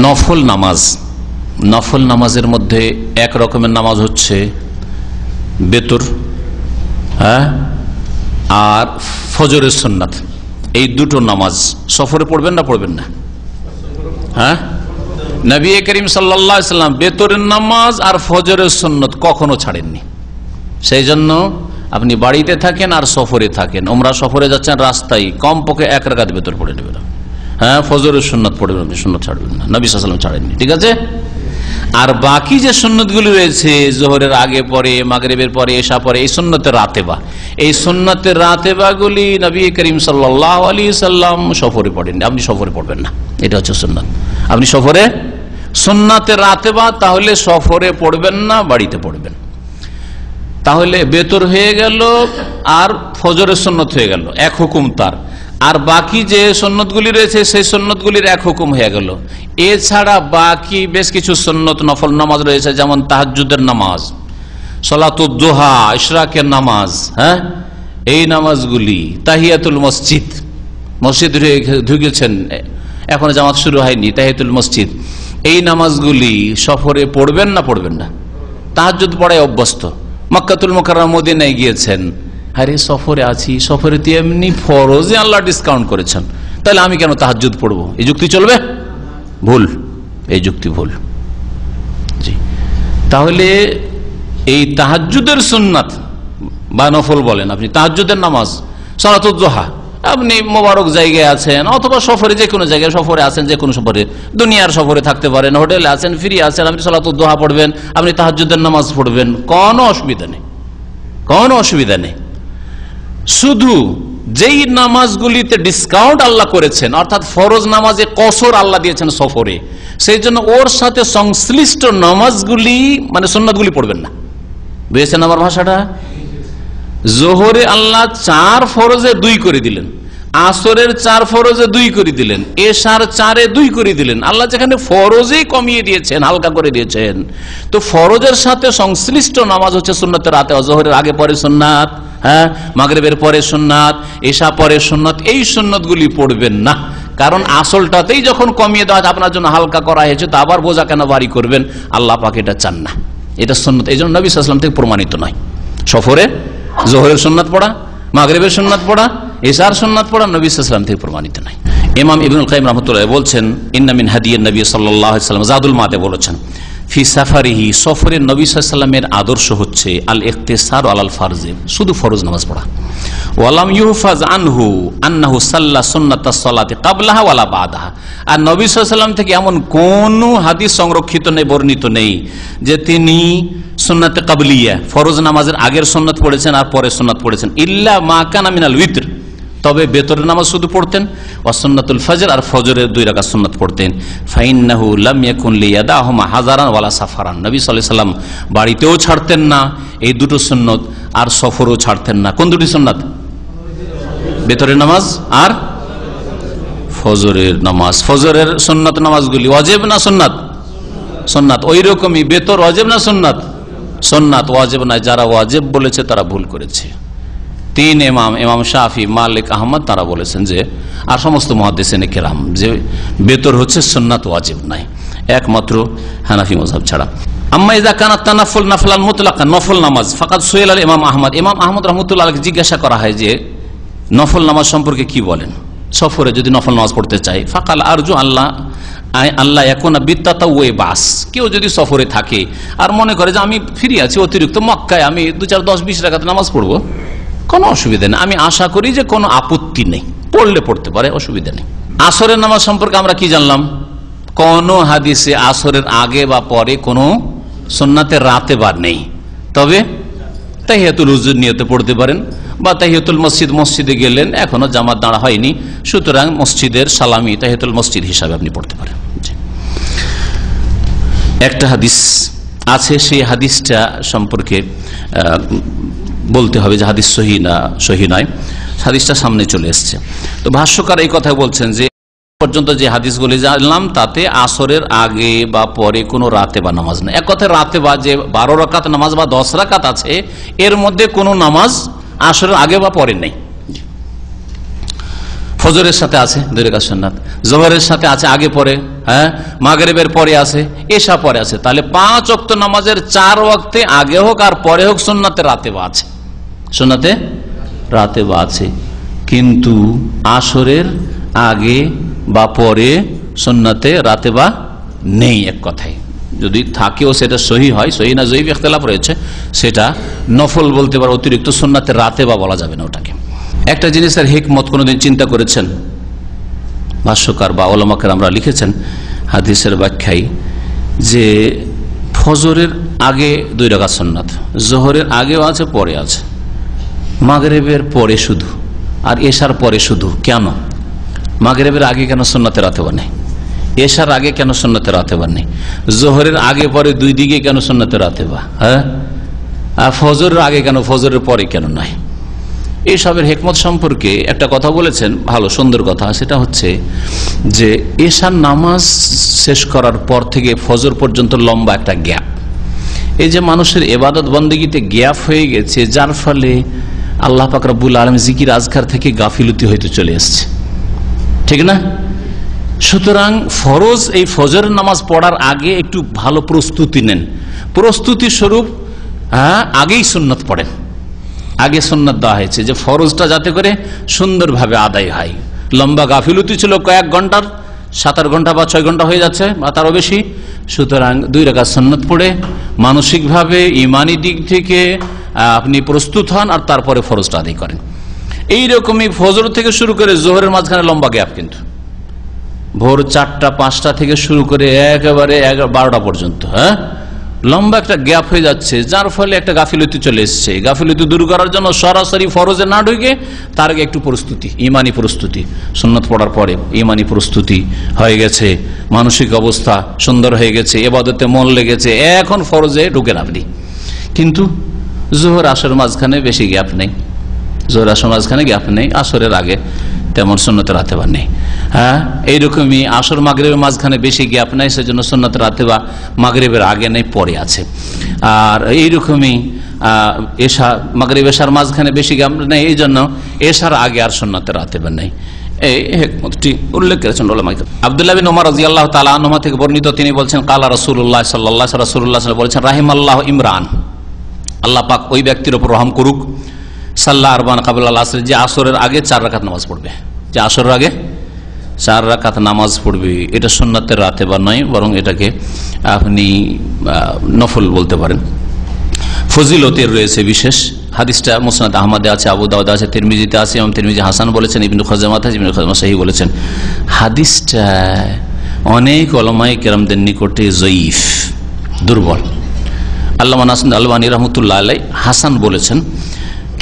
নফল নামাজ, নফল নামাজের মধ্যে এক রকমের নামাজ হচ্ছে বেতর, হ্যাঁ, আর ফজরের সুন্নাত। এই দুটো নামাজ সফরে পড়বেন না পড়বেন না? হ্যাঁ, নবী করিম সাল্লাল্লাহু আলাইহি ওয়াসাল্লাম বেতরের নামাজ আর ফজরের সুন্নাত কখনো ছাড়েননি। সেই জন্য আপনি বাড়িতে থাকেন আর সফরে থাকেন, ওমরা সফরে যাচ্ছেন, রাস্তায় কমপক্ষে এক রাকাত বেতর পড়ে নেবেন, হ্যাঁ, ফজরের সুন্নাত পড়বেন, সুন্নাত ছাড়বেন না, নবী সাল্লাল্লাহু আলাইহি ওয়াসাল্লাম ছাড়েননি, ঠিক আছে? আর বাকি যে সুন্নতগুলি রয়েছে, জোহরের আগে পরে, মাগরিবের পরে, এশা পরে, এই সুন্নতের রাতেবা, এই সুন্নতের রাতেবাগুলি নবী করিম সাল্লাল্লাহু আলাইহি সাল্লাম সফরে পড়েন, আপনি সফরে পড়বেন না, এটা হচ্ছে সুন্নাত। আপনি সফরে সুন্নাতের রাতেবা তাহলে সফরে পড়বেন না, বাড়িতে পড়বেন। তাহলে বেতর হয়ে গেল আর ফজরের সুন্নত হয়ে গেল, এক হুকুম তার। আর বাকি যে সুন্নতগুলি রয়েছে সেই সুন্নতগুলির এক হুকুম হয়ে গেল। এছাড়া বাকি বেশ কিছু সুন্নত নফল নামাজ রয়েছে, যেমন তাহাজ্জুদের নামাজ, সালাতুদ দুহা, ইশরাকের নামাজ, হ্যাঁ, এই নামাজগুলি, তাহিয়াতুল মসজিদ, মসজিদ ঢুকেছেন, এখন জামাত শুরু হয়নি, তাহিয়াতুল মসজিদ, এই নামাজগুলি সফরে পড়বেন না পড়বেন না? তাহাজ্জুদ পড়ায় অভ্যস্ত, মক্কাতুল মুকাররমা মদিনায় গিয়েছেন, আরে সফরে আছি, সফরে তো এমনি ফরজে আল্লাহ ডিসকাউন্ট করেছেন, তাহলে আমি কেন তাহাজ্জুদ পড়বো? এই যুক্তি চলবে? ভুল, এই যুক্তি ভুল। জি, তাহলে এই তাহাজ্জুদের সুন্নাত বা নফল বলেন আপনি, তাহাজ্জুদের নামাজ, সালাতুদ দুহা, আপনি মোবারক জায়গায় আছেন অথবা সফরে, যে কোনো জায়গায় সফরে আছেন, যে কোনো সফরে, দুনিয়ার সফরে থাকতে পারেন, হোটেলে আছেন, ফ্রি আছেন, আপনি সালাতুদ দুহা পড়বেন, আপনি তাহাজ্জুদের নামাজ পড়বেন, কোনো অসুবিধা নেই, কোনো অসুবিধা নেই। শুধু যেই নামাজগুলিতে ডিসকাউন্ট আল্লাহ করেছেন, অর্থাৎ ফরজ নামাজে কসর আল্লাহ দিয়েছেন সফরে, সেই জন্য ওর সাথে সংশ্লিষ্ট নামাজগুলি মানে সুন্নাতগুলি পড়বেন না। বুঝেছেন আমার ভাষাটা? জোহরে আল্লাহ 4 ফরজে 2 করে দিলেন, আসরের 4 ফরজে 2 করে দিলেন, এশার 4-এ 2 করে দিলেন। আল্লাহ যেখানে ফরজেই কমিয়ে দিয়েছেন, হালকা করে দিয়েছেন, তো ফরজের সাথে সংশ্লিষ্ট নামাজ হচ্ছে সুন্নাতের রাতে, জোহরের আগে পরে সুন্নাত, হ্যাঁ, মাগরিবের পরে সুন্নাত, এশা পরে সুন্নাত, এই সুন্নাতগুলি পড়বেন না। কারণ আসলটাতেই যখন কমিয়ে দেওয়া আপনার জন্য হালকা করা হয়েছে, তো আবার বোঝা কেন ভারী করবেন? আল্লাহ পাক এটা চান না, এটা সুন্নাত, এই জন্য নবী সাল্লাল্লাহু আলাইহি ওয়াসাল্লাম থেকে প্রমাণিত নয়। সফরে জোহরের সুন্নাত পড়া, মাগরিবের সুন্নাত পড়া, এশার সুন্নাত পড়া নবী সাল্লাল্লাহু আলাইহি ওয়াসাল্লাম থেকে প্রমাণিত নয়। ইমাম ইবনুল কাইয়িম রাহমাতুল্লাহ বলছেন, ইন্না মিন হাদিয়িন নবী সাল্লাল্লাহু আলাইহি ওয়াসাল্লাম, জাদুল মাতে বলেছেন ফি সাফারিহি, সফরের নবী সাল্লাল্লাহু আলাইহি ওয়াসাল্লামের আদর্শ হচ্ছে আল ইখতিসার আলাল ফারজে, শুধু ফরজ নামাজ পড়া। ওয়ালাম ইউহফাজ আনহু আন্নাহু সাল্লা সুন্নাতাস সালাতি ক্বাবলাহা ওয়ালা বাদাহা, আর নবী সাল্লাল্লাহু আলাইহি ওয়াসাল্লাম থেকে এমন কোন হাদিস সংরক্ষিত নেই, বর্ণিত নেই যে তিনি সুন্নাতে কাবলিয়া, ফরজ নামাজের আগের সুন্নাত পড়েছেন আর পরে সুন্নাত পড়েছেন। ইল্লা মা কানা মিনাল উইতর, তবে বেতরের নামাজ শুধু পড়তেন, ওয়া সুন্নাতুল ফজর, আর ফজরের 2 রাকাত সুন্নাত পড়তেন। ফাইন্নাহু লাম ইয়াকুন লিয়াদাহুমা হাজারান ওয়ালা সাফারান, নবী সাল্লাল্লাহু আলাইহি ওয়াসাল্লাম বাড়িতেও ছাড়তেন না এই দুটো সুন্নাত, আর সফরও ছাড়তেন না। কোন দুটি সুন্নাত? বেতরের নামাজ আর ফজরের নামাজ। ফজরের সুন্নাত নামাজগুলি ওয়াজিব না সুন্নাত? সুন্নাত। ওই রকমই বেতর ওয়াজিব না সুন্নাত? সুন্নাত। ওয়াজিব না, যারা ওয়াজিব বলেছে তারা ভুল করেছে। 3 ইমাম, ইমাম শাফি, মালিক, আহমদ, তারা বলেছেন যে, আর সমস্ত মুহাদ্দিসিনে কেরাম, যে বেতর হচ্ছে সুন্নাত, ওয়াজিব নাই, একমাত্র হানাফি মাযহাব ছাড়া। আম্মা ইযা কানাত তানাফুল নাফলান মুতলাকান, নফল নামাজ, ফাকাদ সুইল আল ইমাম আহমদ, ইমাম আহমদ রাহমাতুল্লাহ আলাইহি জিজ্ঞাসা করা হয় যে নফল নামাজ সম্পর্কে কি বলেন, সফরে যদি নফল নামাজ পড়তে চাই। ফাকাল আরজু আল্লাহ ইয়াকুনা বিত্তাতাওয়ি বাস, কেউ যদি সফরে থাকে আর মনে করে যে আমি ফ্রি আছি, অতিরিক্ত মক্কায় আমি 2, 4, 10, 20 রাকাত নামাজ পড়বো, কোনো অসুবিধা নেই। আমি আশা করি যে কোনো আপত্তি নেই, পড়লে পড়তে পারে, অসুবিধা নেই। আসরের নামাজ সম্পর্কে আমরা কি জানলাম? কোন হাদিসে আসরের আগে বা পরে কোনো সুন্নাতের রাতে বা নেই, তবে তাহিয়াতুল উযুর নিয়তে পড়তে পারেন, বা তাহিয়াতুল মসজিদ, মসজিদে গেলেন, এখনো জামাত দাঁড়া হয়নি, সুতরাং মসজিদের সালামি তাহিয়াতুল মসজিদ হিসাবে আপনি পড়তে পারেন। একটা হাদিস আছে, সেই হাদিসটা সম্পর্কে বলতে হবে যে হাদিস সহি নয়, হাদিসটা সামনে চলে এসছে। তো ভাষ্যকার এই কথা বলছেন যে পর্যন্ত যে হাদিসগুলি জানলাম তাতে আসরের আগে বা পরে কোনো রাতে বা নামাজ নেই। এক কথায় রাতে বা যে 12 রাকাত নামাজ বা 10 রাকাত আছে, এর মধ্যে কোনো নামাজ আসরের আগে বা পরে নেই। ফজরের সাথে আছে 2 রাকাত সুন্নাত, জোহরের সাথে আছে আগে পরে, মাগরিবের পরে আছে, এশা পরে আছে। তাহলে 5 ওয়াক্ত নামাজের 4 ওয়াক্তে আগে হোক আর পরে হোক সুন্নাতে রাতে বা আছে, সুন্নাতে রাতে বা আছে। কিন্তু আসরের আগে বা পরে সুন্নাতে রাতে বা নেই। এক কথায় যদি থাকেও সেটা সহি হয়, সহি না জয়ীফ ইখতিলাফ রয়েছে, সেটা নফল বলতে পারে, অতিরিক্ত সুন্নাতে রাতে বা বলা যাবে না ওটাকে। একটা জিনিসের হিকমত কোনদিন চিন্তা করেছেন? ভাষ্যকার বা উলামা কেরামরা লিখেছেন হাদিসের ব্যাখ্যায় যে ফজরের আগে 2 রাকাত সুন্নাত, জোহরের আগেও আছে, পরে আছে, মাগরিবের পরে শুধু, আর এশার পরে শুধু। কেন মাগরিবের আগে কেন সুন্নাতে রাতে বা নেই? এশার আগে কেন সুন্নাতে রাতে বা নেই? জোহরের আগে পরে 2 দিকে কেন সুন্নাতে রাতে বা? আর ফজরের আগে কেন, ফজরের পরে কেন নাই? এইসবের হিকমত সম্পর্কে একটা কথা বলেছেন, ভালো সুন্দর কথা। সেটা হচ্ছে যে এশার নামাজ শেষ করার পর থেকে ফজর পর্যন্ত লম্বা একটা গ্যাপ, এই যে মানুষের ইবাদত বন্দেগীতে গ্যাপ হয়ে গেছে, যার ফলে আল্লাহ পাক রব্বুল আলামিন জিকির আজকার থেকে গাফিলতি হইতে চলে এসছে, ঠিক না? সুতরাং ফরজ এই ফজরের নামাজ পড়ার আগে একটু ভালো প্রস্তুতি নেন, প্রস্তুতি স্বরূপ আগেই সুন্নত পড়েন। আগে সুন্নত দেওয়া হয়েছে যে ফরজটা যাতে করে সুন্দরভাবে আদায় হয়। লম্বা গাফিলতি ছিল কয়েক ঘন্টার, 7-8 ঘন্টা বা 6 ঘন্টা হয়ে যাচ্ছে বা তারও বেশি। সুতরাং 2 রাকাত সুন্নত পড়ে মানসিকভাবে ইমানি দিক থেকে আপনি প্রস্তুত হন, আর তারপরে ফরজটা আদায় করেন। এইরকমই ফজর থেকে শুরু করে জোহরের মাঝখানে লম্বা গ্যাপ, কিন্তু ভোর 4টা 5টা থেকে শুরু করে একেবারে 12টা পর্যন্ত লম্বা একটা গ্যাপ হয়ে যাচ্ছে, যার ফলে একটা গাফিলতি চলে এসছে। গাফিলতি দূর করার জন্য সরাসরি ফরজে না ঢুকে তার আগে একটু প্রস্তুতি, ইমানি প্রস্তুতি, সুন্নত পড়ার পরে ইমানি প্রস্তুতি হয়ে গেছে, মানসিক অবস্থা সুন্দর হয়ে গেছে, ইবাদতে মন লেগেছে, এখন ফরজে ঢুকেন আপনি। কিন্তু জোহর আসর মাঝখানে বেশি গ্যাপ নেই, জোহর আসর মাঝখানে গ্যাপ নেই, আসরের আগে তেমন সুন্নতে রাতে বা নেই। এইরকমই আসর মাগরিবের মাঝখানে বেশি গ্যাপ নেই, সেজন্য সুন্নতে রাতে বা মাগরিবের আগে নেই, পরে আছে। আর এইরকমই এশা মাগরিব এশার মাঝখানে বেশি গ্যাপ নেই, এই জন্য এশার আগে আর সুন্নতে রাতে বা নেই। এই হিকমতটি উল্লেখ করেছেন উলামা। আব্দুল্লাহ বিন ওমর রাদিয়াল্লাহু তাআলা আনহু থেকে বর্ণিত, তিনি বলছেন কালা রাসূলুল্লাহ সাল্লাল্লাহু আলাইহি ওয়াসাল্লাম বলেছেন রাহিমাল্লাহু ইমরান, আল্লাহ পাক ওই ব্যক্তির উপর রহম করুক, সাল্লা আরবান কাবলাল আসর, যে আসরের আগে 4 রাকাত নামাজ পড়বে, যে আসরের আগে 4 রাকাত নামাজ পড়বে, এটা সুন্নাতের রাতে বা নয়, বরং এটাকে আপনি নফল বলতে পারেন। ফজিলতের রয়েছে বিশেষ, হাদিসটা মুসনাদ আহমদে আছে, আবু দাউদে আছে, তিরমিজিতে আছে, ইমাম তিরমিজি হাসান বলেছেন, ইবনে খুজাইমাতে আছে, ইবনে খুজাইমা সহিহ বলেছেন। হাদিসটা অনেক উলামায়ে কেরামদের নিকটে জয়ীফ, দুর্বল। আল্লামা নাসির আলবানী রহমতুল্লাহ আলাইহি হাসান বলেছেন,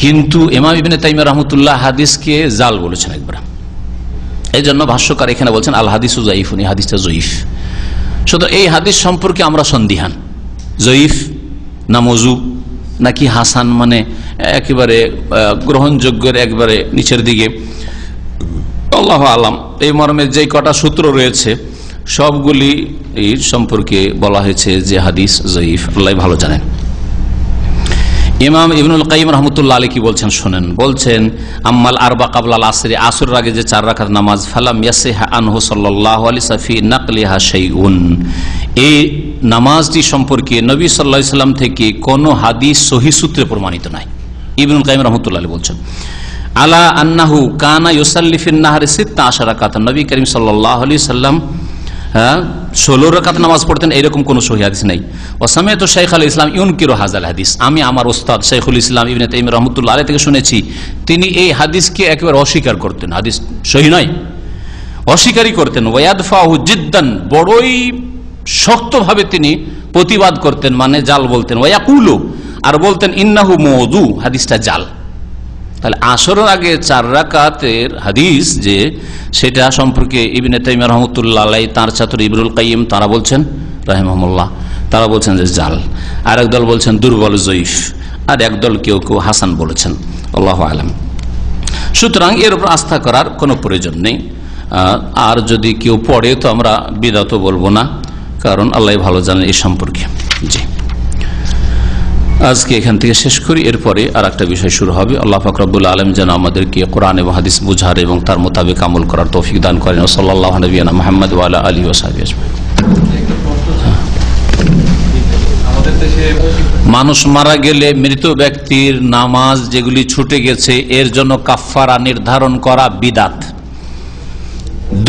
কিন্তু ইমাম ইবনে তাইমিয়া রহমতুল্লাহ হাদিসকে জাল বলেছেন একবার। এই জন্য ভাষ্যকার এখানে বলছেন আল হাদিসু জয়ীফুন, এই হাদিসটা জয়ীফ। সুতরাং এই হাদিস সম্পর্কে আমরা সন্দিহান, জয়ীফ না মওযু নাকি হাসান, মানে একেবারে গ্রহণযোগ্যের একবারে নিচের দিকে, আল্লাহু আলাম। এই মর্মে যে কটা সূত্র রয়েছে সবগুলি এর সম্পর্কে বলা হয়েছে যে হাদিস জয়ীফ, আল্লাহ ভালো জানেন। ইমাম ইবনুল কাইয়িম রাহমাতুল্লাহ আলাইহি কি বলছেন শুনেন, বলছেন আম্মাল আরবা ক্বাবলাল আসরি, আসরের আগে যে 4 রাকাত নামাজ, ফালাম ইয়াসিহা আনহু সাল্লাল্লাহু আলাইহি সাফি নাকলিহা শাইউন, এই নামাজটি সম্পর্কে নবী সাল্লাল্লাহু আলাইহি সাল্লাম থেকে কোনো হাদিস সহিহ সূত্রে প্রমাণিত নাই। ইবনুল কাইয়িম রাহমাতুল্লাহ আলাইহি বলছেন আলা আন্নাহু কানা ইউসাল্লি ফিন নাহারি 16 রাকাত, নবী করিম সাল্লাল্লাহু আলাইহি সাল্লাম 16 রাকাত নামাজ পড়তেন, এরকম কোন সহিহ হাদিস নাই। ওয়াসামিআতু শাইখ আল ইসলাম ইউনকিরু হাযাল হাদিস, আমি আমার ওস্তাদ শাইখুল ইসলাম ইবনে তাইমিয়া রাহমাতুল্লাহ আলাইহি থেকে শুনেছি তিনি এই হাদিসকে একেবারে অস্বীকার করতেন, হাদিস সহিহ নয়, অস্বীকারই করতেন। ওয়ায়াদফাহু জিদ্দান, বড়ই শক্তভাবে তিনি প্রতিবাদ করতেন, মানে জাল বলতেন। ওয়ায়াকুলু, আর বলতেন ইন্নাহু মওযু, হাদিসটা জাল। তাহলে আসরের আগে 4 রাকাতের হাদিস যে, সেটা সম্পর্কে ইবনে তাইমিয়া রাহমাতুল্লাহ আলাইহি, তার ছাত্র ইবনুল কাইয়িম, তারা বলছেন রাহিমাহুল্লাহ, তারা বলছেন যে জাল, আর একদল বলছেন দুর্বল জয়ীফ, আর একদল কেউ কেউ হাসান বলেছেন, আল্লাহু আলাম। সুতরাং এর উপর আস্থা করার কোনো প্রয়োজন নেই। আর যদি কেউ পড়ে তো আমরা বিদআত বলবো না, কারণ আল্লাহ ভালো জানেন এই সম্পর্কে। জি, আজকে এখান থেকে শেষ করি, এরপরে আর একটা বিষয় শুরু হবে। আল্লাহ পাক রব্বুল আলামিন যেন আমাদেরকে কোরআন এবং হাদিস বুঝার এবং তার মোতাবেক আমল করার তৌফিক দান করেন। সাল্লাল্লাহু নবিয়ানা মুহাম্মদ ওয়া আলা আলিহি ওয়া সাহবিহি আজমাইন। মানুষ মারা গেলে মৃত ব্যক্তির নামাজ যেগুলি ছুটে গেছে এর জন্য কাফফারা নির্ধারণ করা বিদআত।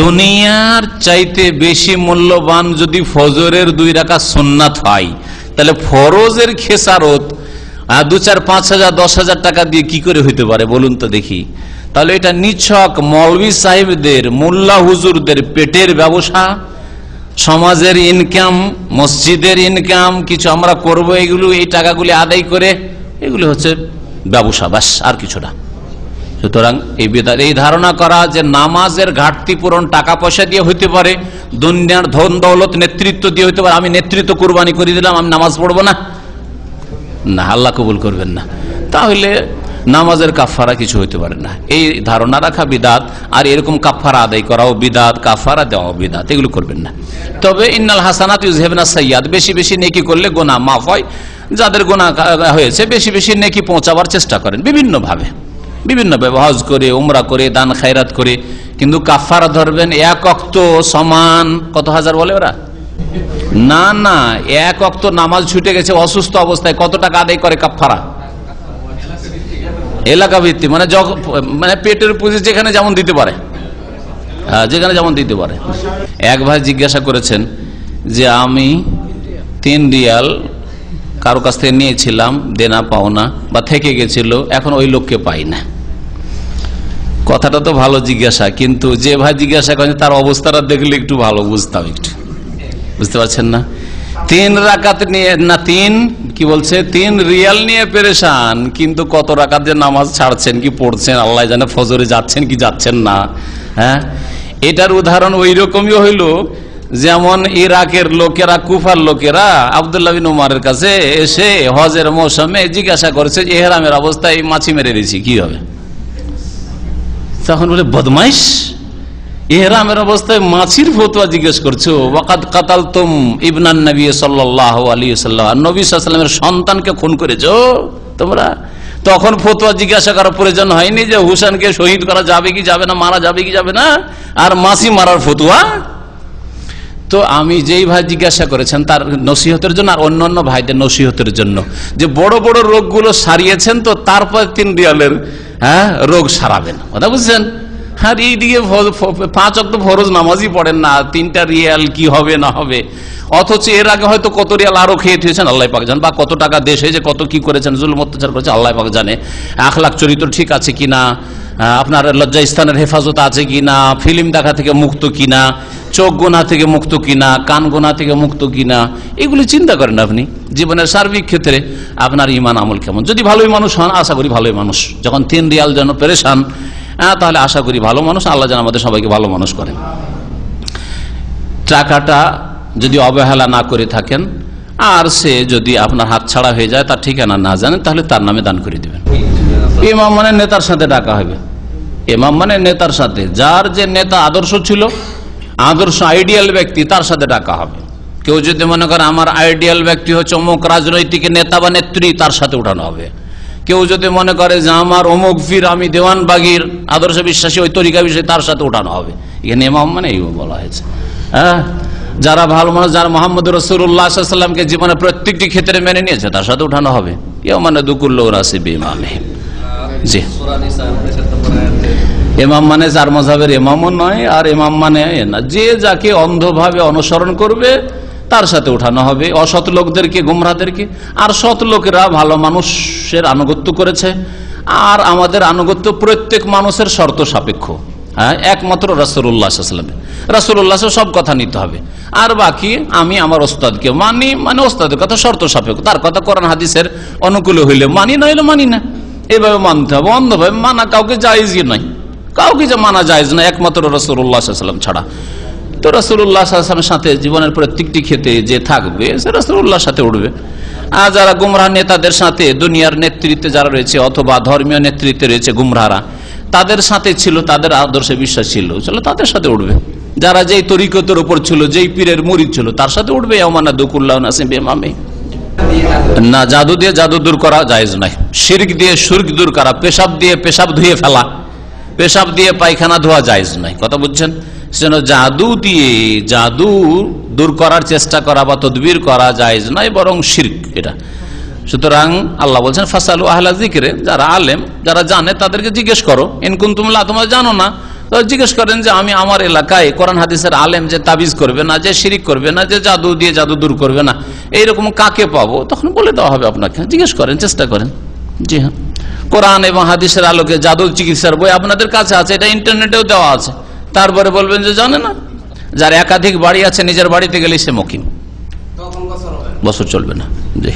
দুনিয়ার চাইতে বেশি মূল্যবান যদি ফজরের 2 রাকাত সুন্নাত হয়, তাহলে ফরজের খেসারত 2-4, 5,000, 10,000 টাকা দিয়ে কি করে হইতে পারে বলুন তো দেখি। তাহলে এটা নিছক মৌলভী সাহেবদের, মোল্লা হুজুরদের পেটের ব্যবসা, সমাজের ইনকাম, মসজিদের ইনকাম, কিছু আমরা করব, এগুলো এই টাকাগুলি আদায় করে, এগুলি হচ্ছে ব্যবসা, ব্যাস, আর কিছু না। সুতরাং এই ধারণা করা যে নামাজের ঘাটতি পূরণ টাকা পয়সা দিয়ে হইতে পারে, দুনিয়ার ধন দৌলত নেতৃত্ব দিয়ে হইতে পারে, আমি নেতৃত্ব কুরবানি করে দিলাম, আমি নামাজ পড়বো না, না, আল্লাহ কবুল করবেন না, তাহলে নামাজের কাফারা কিছু হইতে পারে না। এই ধারণা রাখা বিদাত, আর এরকম কাফারা আদায় করাও বিদাত, কাফারা দেওয়া বিদাত, এগুলো করবেন না। তবে ইন্নাল হাসানাত ইউযহিবনা সাইয়্যাত, বেশি বেশি নেকি করলে গুনাহ মাফ হয়। যাদের গুনাহ হয়েছে বেশি বেশি নেকি পৌঁছাবার চেষ্টা করেন বিভিন্নভাবে, হজ করে, উমরা করে, দান খায়রাত করে, কিন্তু কাফারা ধরবেন 1 ওয়াক্ত সমান কত হাজার বলে ওরা, না না, 1 ওয়াক্ত নামাজ ছুটে গেছে অসুস্থ অবস্থায়, কত টাকা আদায় করে কাফারা? এলাকা ভিত্তিক, মানে পেটের পুঁজি যেখানে যেমন দিতে পারে, যেখানে যেমন দিতে পারে। এক ভাই জিজ্ঞাসা করেছেন যে আমি 3 রিয়াল কারো কাছ থেকে নিয়েছিলাম, দেনা পাওনা বা থেকে গেছিল, এখন ওই লোককে পাই না। কথাটা তো ভালো জিজ্ঞাসা, কিন্তু যে ভাই জিজ্ঞাসা করেন তার অবস্থাটা দেখলে একটু ভালো বুঝতাম, একটু বুঝতে পারছেন না। 3 রাকাত নিয়ে না, 3 রিয়াল নিয়ে পেরেশান, কিন্তু কত রাকাত যে নামাজ ছাড়ছেন কি পড়ছেন আল্লাহ জানে, ফজরে যাচ্ছেন কি যাচ্ছেন না। হ্যাঁ, এটার উদাহরণ ওই রকমই হইল যেমন ইরাকের লোকেরা, কুফার লোকেরা আব্দুল্লাহ বিন উমারের কাছে এসে হজের মৌসুমে জিজ্ঞাসা করেছে যে ইহরামের অবস্থায় মাছি মেরে দিয়েছি কি হবে। তখন বলে বদমাইশ, ইহরামের অবস্থায় মাছির ফতোয়া জিজ্ঞেস করছো, ওয়াকাদ কাতালতুম ইবনান নবী সাল্লাল্লাহু আলাইহি ওয়াসাল্লাম, নবী সাল্লাল্লাহু আলাইহি ওয়াসাল্লামের সন্তানকে খুন করেছো তোমরা। তখন ফতোয়া জিজ্ঞাসা করার প্রয়োজন হয়নি যে হুসেনকে শহীদ করা যাবে কি যাবে না, মারা যাবে কি যাবে না, আর মাছি মারার ফতোয়া। তো আমি যেই ভাই জিজ্ঞাসা করেছেন তার নসিহতের জন্য, আর অন্যান্য ভাইদের নসিহতের জন্য, যে বড় বড় রোগগুলো সারিয়েছেন তো তারপর 3 রিয়ালের রোগ সারাবেন, কথা বুঝছেন। আর এইদিকে 5 ওয়াক্ত ফরজ নামাজই পড়েন না, 3টা রিয়াল কি হবে না হবে, অথচ এর আগে হয়তো কত রিয়াল আরো খেয়ে থুয়েছেন আল্লাহ পাক জানেন, বা কত টাকা দেশে যে কত কি করেছেন, জুলুম অত্যাচার করেছে আল্লাহ পাক জানে, আখলাক চরিত্র ঠিক আছে কিনা, আপনার লজ্জা স্থানের হেফাজত আছে কিনা, ফিল্ম দেখা থেকে মুক্ত কিনা, চোখ গোনা থেকে মুক্ত কিনা, কান গোনা থেকে মুক্ত কিনা, এগুলি চিন্তা করেন আপনি জীবনের সার্বিক ক্ষেত্রে আপনার ইমান আমল কেমন। যদি ভালোই মানুষ হন আশা করি ভালোই মানুষ, যখন 3 রিয়াল যেন পেরেশান, তাহলে আশা করি ভালো মানুষ, আল্লাহ যেন আমাদের সবাইকে ভালো মানুষ করেন। টাকাটা যদি অবহেলা না করে থাকেন, আর সে যদি আপনার হাত ছাড়া হয়ে যায়, তার ঠিকানা না জানেন, তাহলে তার নামে দান করে দিবেন। ইমাম মানে নেতার সাথে ডাকা হবে, ইমাম মানে নেতার সাথে, যার যে নেতা আদর্শ ছিল, আদর্শ আইডিয়াল ব্যক্তি, তার সাথে ডাকা হবে। কেউ যদি মনে করে আমার আইডিয়াল ব্যক্তি হচ্ছে অমুক রাজনৈতিক নেতা বা নেত্রী, তার সাথে উঠানো হবে। কেউ যদি মনে করে যে আমার অমুক ফির, আমি দেওয়ানবাগির আদর্শ বিশ্বাসী, ওই তরিকা বিষয়, তার সাথে উঠানো হবে। এখানে ইমাম মানে এই বলা হয়েছে। হ্যাঁ, যারা ভালো মানুষ, যারা মোহাম্মদ রাসূলুল্লাহ সাল্লাল্লাহু আলাইহি ওয়াসাল্লামকে জীবনের প্রত্যেকটি ক্ষেত্রে মেনে নিয়েছে, তার সাথে উঠানো হবে। কেউ মানে দুকুল্লু রাসি বিমামহিম। জি, ইমাম মানে যার মাযহাবের ইমামও নয়, আর ইমাম মানে না, যে যাকে অন্ধভাবে অনুসরণ করবে তার সাথে উঠানো হবে। অসৎ লোকদেরকে, গুমরাহদেরকে। আর সৎ লোকেরা ভালো মানুষের আনুগত্য করেছে, আর আমাদের আনুগত্য প্রত্যেক মানুষের শর্ত সাপেক্ষ। হ্যাঁ, একমাত্র রাসূলুল্লাহ সাল্লাল্লাহু আলাইহি ওয়াসাল্লাম, রাসূলুল্লাহ সব কথা নিতে হবে। আর বাকি আমি আমার ওস্তাদকে মানি, মানে ওস্তাদের কথা শর্ত সাপেক্ষ, তার কথা কোরআন হাদিসের অনুকূলে হইলে মানি, না হইলে মানি না। এভাবে মানতে হবে, অন্ধভাবে মানা কাউকে জায়েজই নয়, কাউকে যে মানা জায়েজ না, একমাত্র রাসূলুল্লাহ সাল্লাল্লাহু আলাইহি ওয়াসাল্লাম ছাড়া। তো রাসূলুল্লাহ সাল্লাল্লাহু আলাইহি ওয়াসাল্লামের সাথে জীবনের প্রত্যেকটি ক্ষেত্রে যে থাকবে, সে রাসূলুল্লাহর সাথে উঠবে। আর যারা গুমরাহ নেতাদের সাথে, দুনিয়ার নেতৃত্বে যারা রয়েছে অথবা ধর্মীয় নেতৃত্বে রয়েছে গুমরাহরা, তাদের সাথে ছিল, তাদের আদর্শে বিশ্বাস ছিল, তাদের সাথে উঠবে। যারা যেই তরিকতের উপর ছিল, যেই পীরের মুরিদ ছিল, তার সাথে উঠবে। ইয়ামানা দুকুল্লাহু নাসিম বিমামে। না, জাদু দিয়ে জাদু দূর করা জায়েজ নাই, শিরক দিয়ে শিরক দূর করা, পেশাব দিয়ে পেশাব ধুয়ে ফেলা, পেশাব দিয়ে পায়খানা ধোয়া জায়েজ নাই। কথা বুঝছেন? সেজন্য জাদু দিয়ে জাদু দূর করার চেষ্টা করা বা তদবির করা জায়েজ নাই, বরং শিরক এটা। সুতরাং আল্লাহ বলছেন ফাসালু আহলা যিকরে, যারা আলেম, যারা জানে, তাদেরকে জিজ্ঞেস করো। ইন কুনতুম লা, তোমরা জানো না, জিজ্ঞেস করেন যে আমি আমার এলাকায় কোরআন হাদিসের আলেম যে তাবিজ করবে না, যে শিরিক করবে না, যে জাদু দিয়ে জাদু দূর করবে না, এইরকম কাকে পাবো? তখন বলে দেওয়া হবে আপনাকে। জিজ্ঞেস করেন, চেষ্টা করেন। জি হ্যাঁ, কোরআন এবং হাদিসের আলোকে জাদু চিকিৎসার বই আপনাদের কাছে আছে, এটা ইন্টারনেটেও দেওয়া আছে। তারপরে বলবেন যে জানে না। যার একাধিক বাড়ি আছে, নিজের বাড়িতে গেলে সে মকিম, বছর চলবে না। জি।